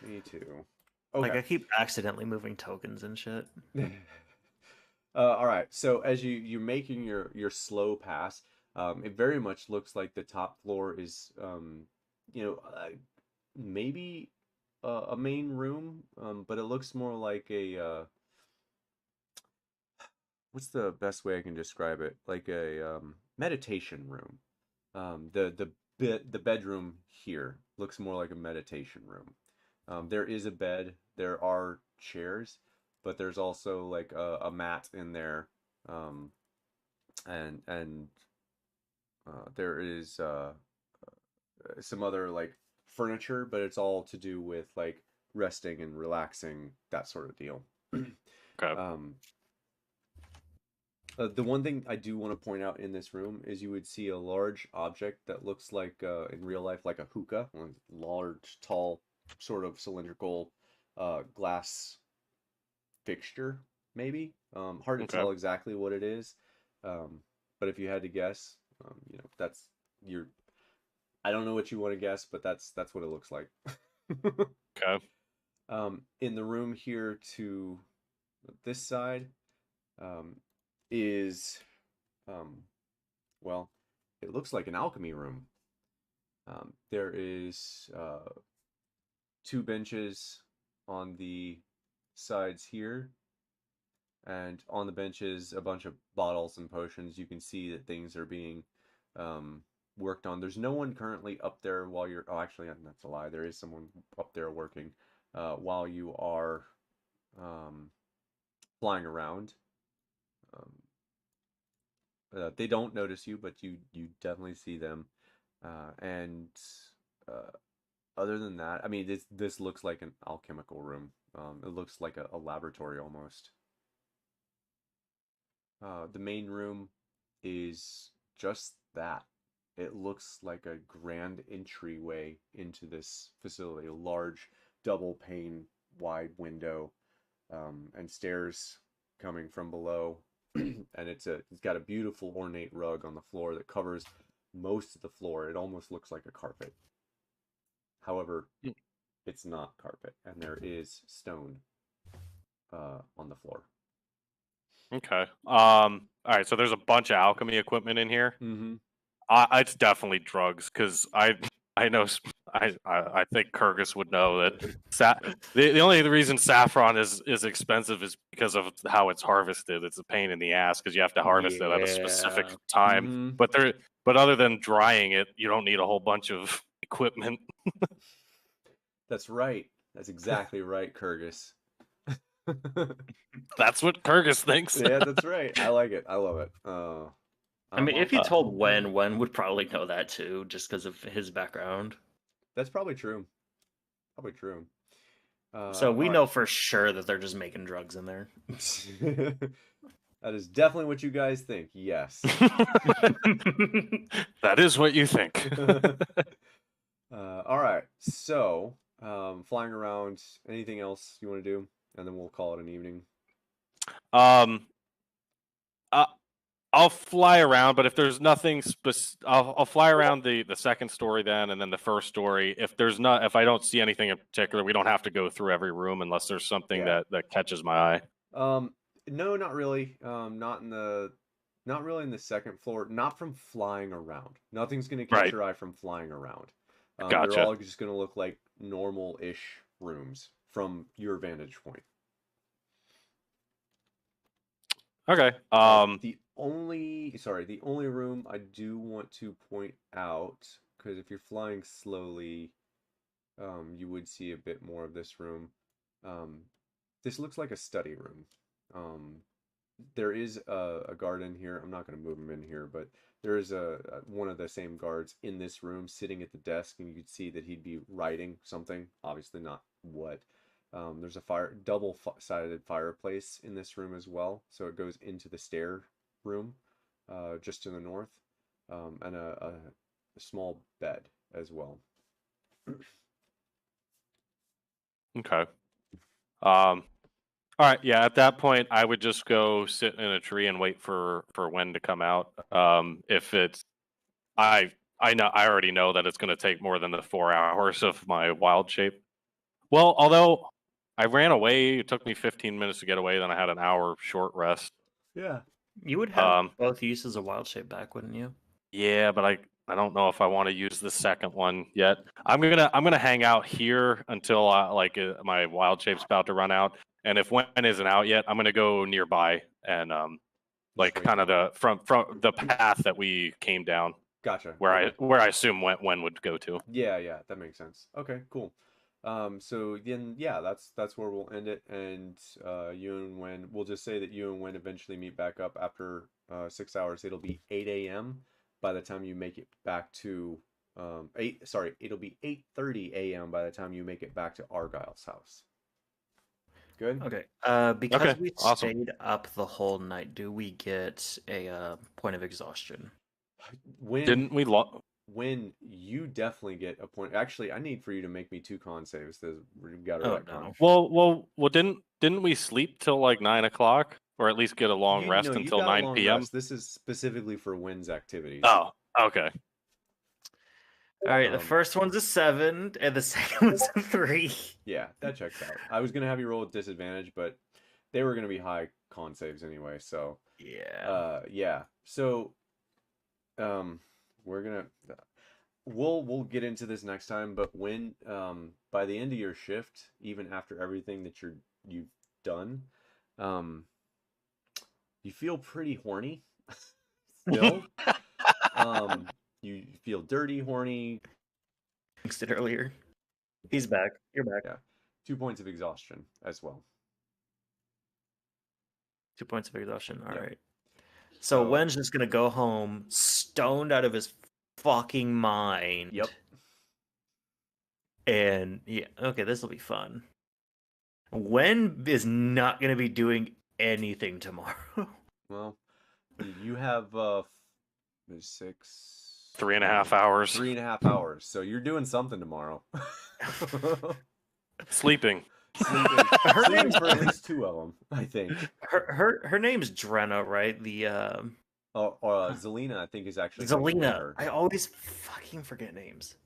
Me too. Me too. Okay. Like, I keep accidentally moving tokens and shit. All right. So as you're making your slow pass, it very much looks like the top floor is, you know, maybe a main room, but it looks more like a what's the best way I can describe it? Like a meditation room. The bedroom here looks more like a meditation room. There is a bed. There are chairs, but there's also like a mat in there, and there is some other like furniture, but it's all to do with like resting and relaxing, that sort of deal. Okay. The one thing I do want to point out in this room is you would see a large object that looks like in real life like a hookah, one large, tall, sort of cylindrical glass fixture, maybe. Hard to Okay. tell exactly what it is, but if you had to guess, you know, that's your. I don't know what you want to guess, but that's what it looks like. Okay. In the room here to this side, is, well, it looks like an alchemy room. There is 2 benches on the sides here, and on the benches a bunch of bottles and potions. You can see that things are being worked on. There's no one currently up there while you're, oh, actually, that's a lie. There is someone up there working while you are flying around. They don't notice you, but you definitely see them. And other than that, I mean, this looks like an alchemical room. It looks like a laboratory almost. The main room is just that. It looks like a grand entryway into this facility, a large double pane wide window, and stairs coming from below. And it's got a beautiful ornate rug on the floor that covers most of the floor. It almost looks like a carpet. However, it's not carpet, and there is stone on the floor. Okay. All right. So there's a bunch of alchemy equipment in here. Mm-hmm. It's definitely drugs because I know I think Kyrgyz would know that the only reason saffron is expensive is because of how it's harvested. It's a pain in the ass because you have to harvest it at a specific time. Mm-hmm. But other than drying it, you don't need a whole bunch of equipment. That's right. That's exactly right, Kyrgyz. That's what Kyrgyz thinks. Yeah, that's right. I like it. I love it. I mean, if you told Wen would probably know that too, just because of his background. That's probably true. Probably true. So we know for sure that they're just making drugs in there. That is definitely what you guys think. Yes. That is what you think. All right. So, flying around. Anything else you want to do? And then we'll call it an evening. I'll fly around, but if there's nothing I'll fly around the second story then, and then the first story. If I don't see anything in particular, we don't have to go through every room unless there's something that catches my eye. No, not really. Not really in the second floor. Not from flying around. Nothing's gonna catch Right. your eye from flying around. They're Gotcha. all just gonna look like normal-ish rooms from your vantage point. Okay. The only room I do want to point out, because if you're flying slowly, you would see a bit more of this room. This looks like a study room. There is a guard in here. I'm not going to move him in here, but there is one of the same guards in this room sitting at the desk, and you could see that he'd be writing something. Obviously not what. There's a double-sided fireplace in this room as well, so it goes into the stair room, just to the north, and a small bed as well. Okay. All right. Yeah. At that point, I would just go sit in a tree and wait for Wen to come out. If it's, I already know that it's going to take more than the 4 hours of my wild shape. Well, although I ran away, it took me 15 minutes to get away. Then I had an hour short rest. Yeah. You would have both uses of wild shape back, wouldn't you? Yeah, but I don't know if I want to use the second one yet. I'm gonna hang out here until my wild shape's about to run out, and if Wen isn't out yet, I'm gonna go nearby and Just wait kind of for him. the from the path that we came down, Gotcha. where Okay. I assume Wen would go to. Yeah, that makes sense. Okay, cool. So then, yeah, that's where we'll end it, and you and Wen, we'll just say that you and Wen eventually meet back up after 6 hours. It'll be 8 a.m. by the time you make it back to it'll be 8:30 a.m. by the time you make it back to Argyle's house. Good? Okay. Because Okay, we awesome. stayed up the whole night, do we get a point of exhaustion? Didn't we? When you definitely get a point. Actually, I need for you to make me 2 con saves. We've got a Oh, retcon. no. Well, didn't we sleep till like 9 o'clock, or at least get a long rest You until got a 9 long p.m.? rest. This is specifically for Wynn's activities. Oh, okay. All right, the first one's a 7, and the second one's a 3. Yeah, that checks out. I was gonna have you roll with disadvantage, but they were gonna be high con saves anyway. So yeah. So, we're gonna we'll get into this next time. But when by the end of your shift, even after everything that you've done, you feel pretty horny still. You feel dirty, horny. Fixed it earlier. He's back. You're back. Yeah. 2 points of exhaustion as well. 2 points of exhaustion. All Yep. right. So Wen's just gonna go home stoned out of his fucking mind. Yep. And yeah, okay, this will be fun. Wen is not gonna be doing anything tomorrow. Well, you have 6 3.5 hours. 3.5 hours. So you're doing something tomorrow. Sleeping. Sleeping for at least 2 of them, I think. Her name's Drenna, right? The Zelina, I think, is actually Zelina. I always fucking forget names.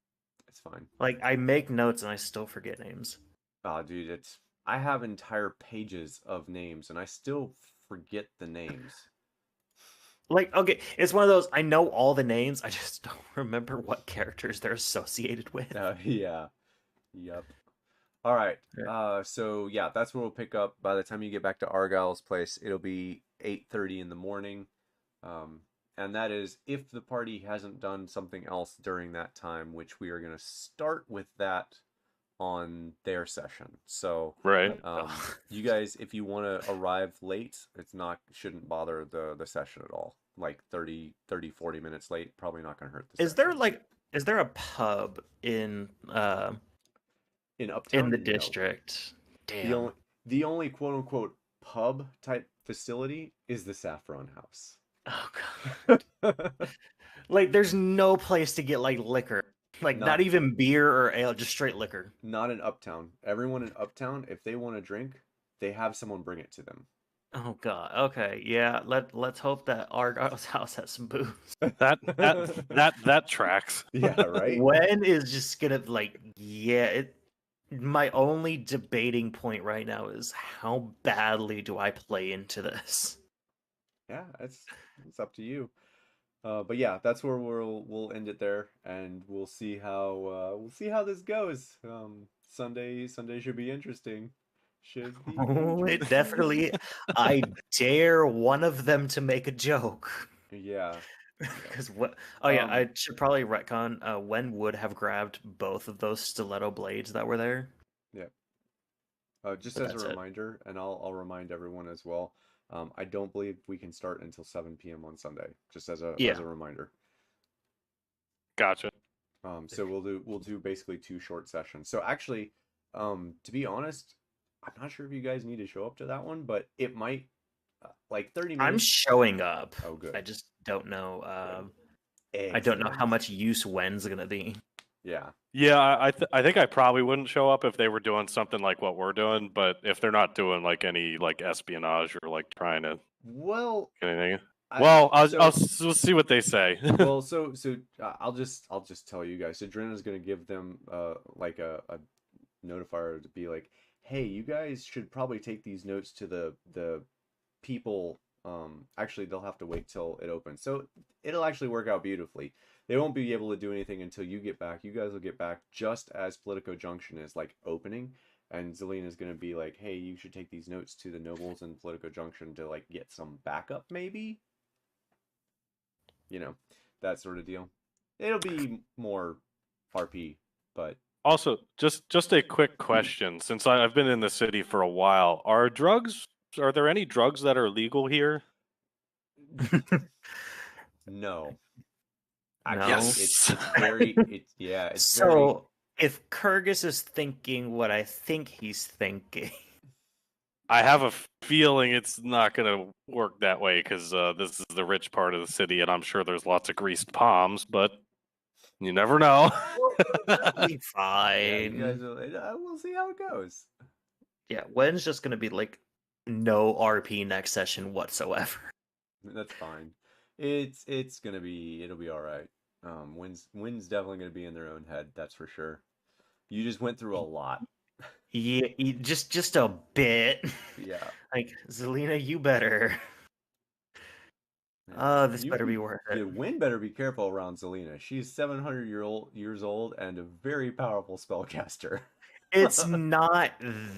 It's fine. Like, I make notes and I still forget names. Oh, dude, I have entire pages of names and I still forget the names. Like, okay, it's one of those, I know all the names, I just don't remember what characters they're associated with. Yeah. Yep. All right. So yeah, that's where we'll pick up. By the time you get back to Argyle's place, it'll be 8:30 in the morning. And that is if the party hasn't done something else during that time, which we are going to start with that on their session. So Right. You guys, if you want to arrive late, shouldn't bother the session at all. Like 30, 40 minutes late, probably not going to hurt the session. Is there a pub in Uptown? In the district? Damn. The only quote unquote pub type facility is the Saffron House. Oh god. Like, there's no place to get like liquor. Like, not even beer or ale, just straight liquor. Not in Uptown. Everyone in Uptown, if they want to drink, they have someone bring it to them. Oh god. Okay. Yeah. Let's hope that Argyle's house has some booze. That tracks. Yeah. Right. Wen is just gonna my only debating point right now is how badly do I play into this? Yeah, it's up to you. But yeah, that's where we'll end it there, and we'll see how this goes. Sunday should be interesting. Should be Oh, it interesting. definitely. I dare one of them to make a joke. Yeah. Because what? Oh yeah, Um, I should probably retcon. Wen would have grabbed both of those stiletto blades that were there, yeah. Just but as a that's it. reminder, and I'll remind everyone as well. I don't believe we can start until 7 p.m. on Sunday. Just as Yeah. a reminder. Gotcha. So we'll do basically 2 short sessions. So actually, to be honest, I'm not sure if you guys need to show up to that one, but it might like 30 I'm minutes. showing up. Oh, good. I just don't know. I don't know how Excellent. much use Wen's gonna be. Yeah. Yeah, I think I probably wouldn't show up if they were doing something like what we're doing, but if they're not doing like any like espionage or like trying to Well, get anything, I well, so we'll see what they say. well I'll just tell you guys. So Drena's gonna give them like a notifier to be like, hey, you guys should probably take these notes to the people. Actually, they'll have to wait till it opens, so it'll actually work out beautifully. They won't be able to do anything until you get back. You guys will get back just as Politico Junction is like opening, and Zelina's gonna be like, hey, you should take these notes to the nobles in Politico Junction to like get some backup, maybe, you know, that sort of deal. It'll be more RP, but Also, just a quick question, since I've been in the city for a while, are there any drugs that are legal here? no. No. Actually, it's very yeah, it's very So if Kyrgyz is thinking what I think he's thinking, I have a feeling it's not going to work that way because this is the rich part of the city, and I'm sure there's lots of greased palms, but you never know. that'll be yeah, you guys fine. we'll see how it goes. Yeah, Wen's just gonna be like no RP next session whatsoever. That's fine. Gonna be it'll be all right. Wins definitely gonna be in their own head, that's for sure. You just went through a lot. Yeah, just a bit. Yeah. Like Zelina, you better. This better be worth The it. Win better be careful around Zelina. She's 700 years old and a very powerful spellcaster. It's not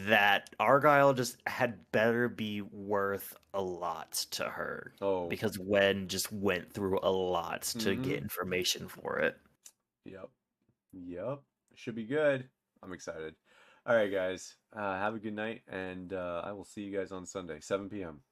that. Argyle just had better be worth a lot to her. Oh. Because Wen just went through a lot to Mhm. get information for it. Yep. Should be good. I'm excited. All right, guys. Have a good night, and I will see you guys on Sunday, 7 p.m.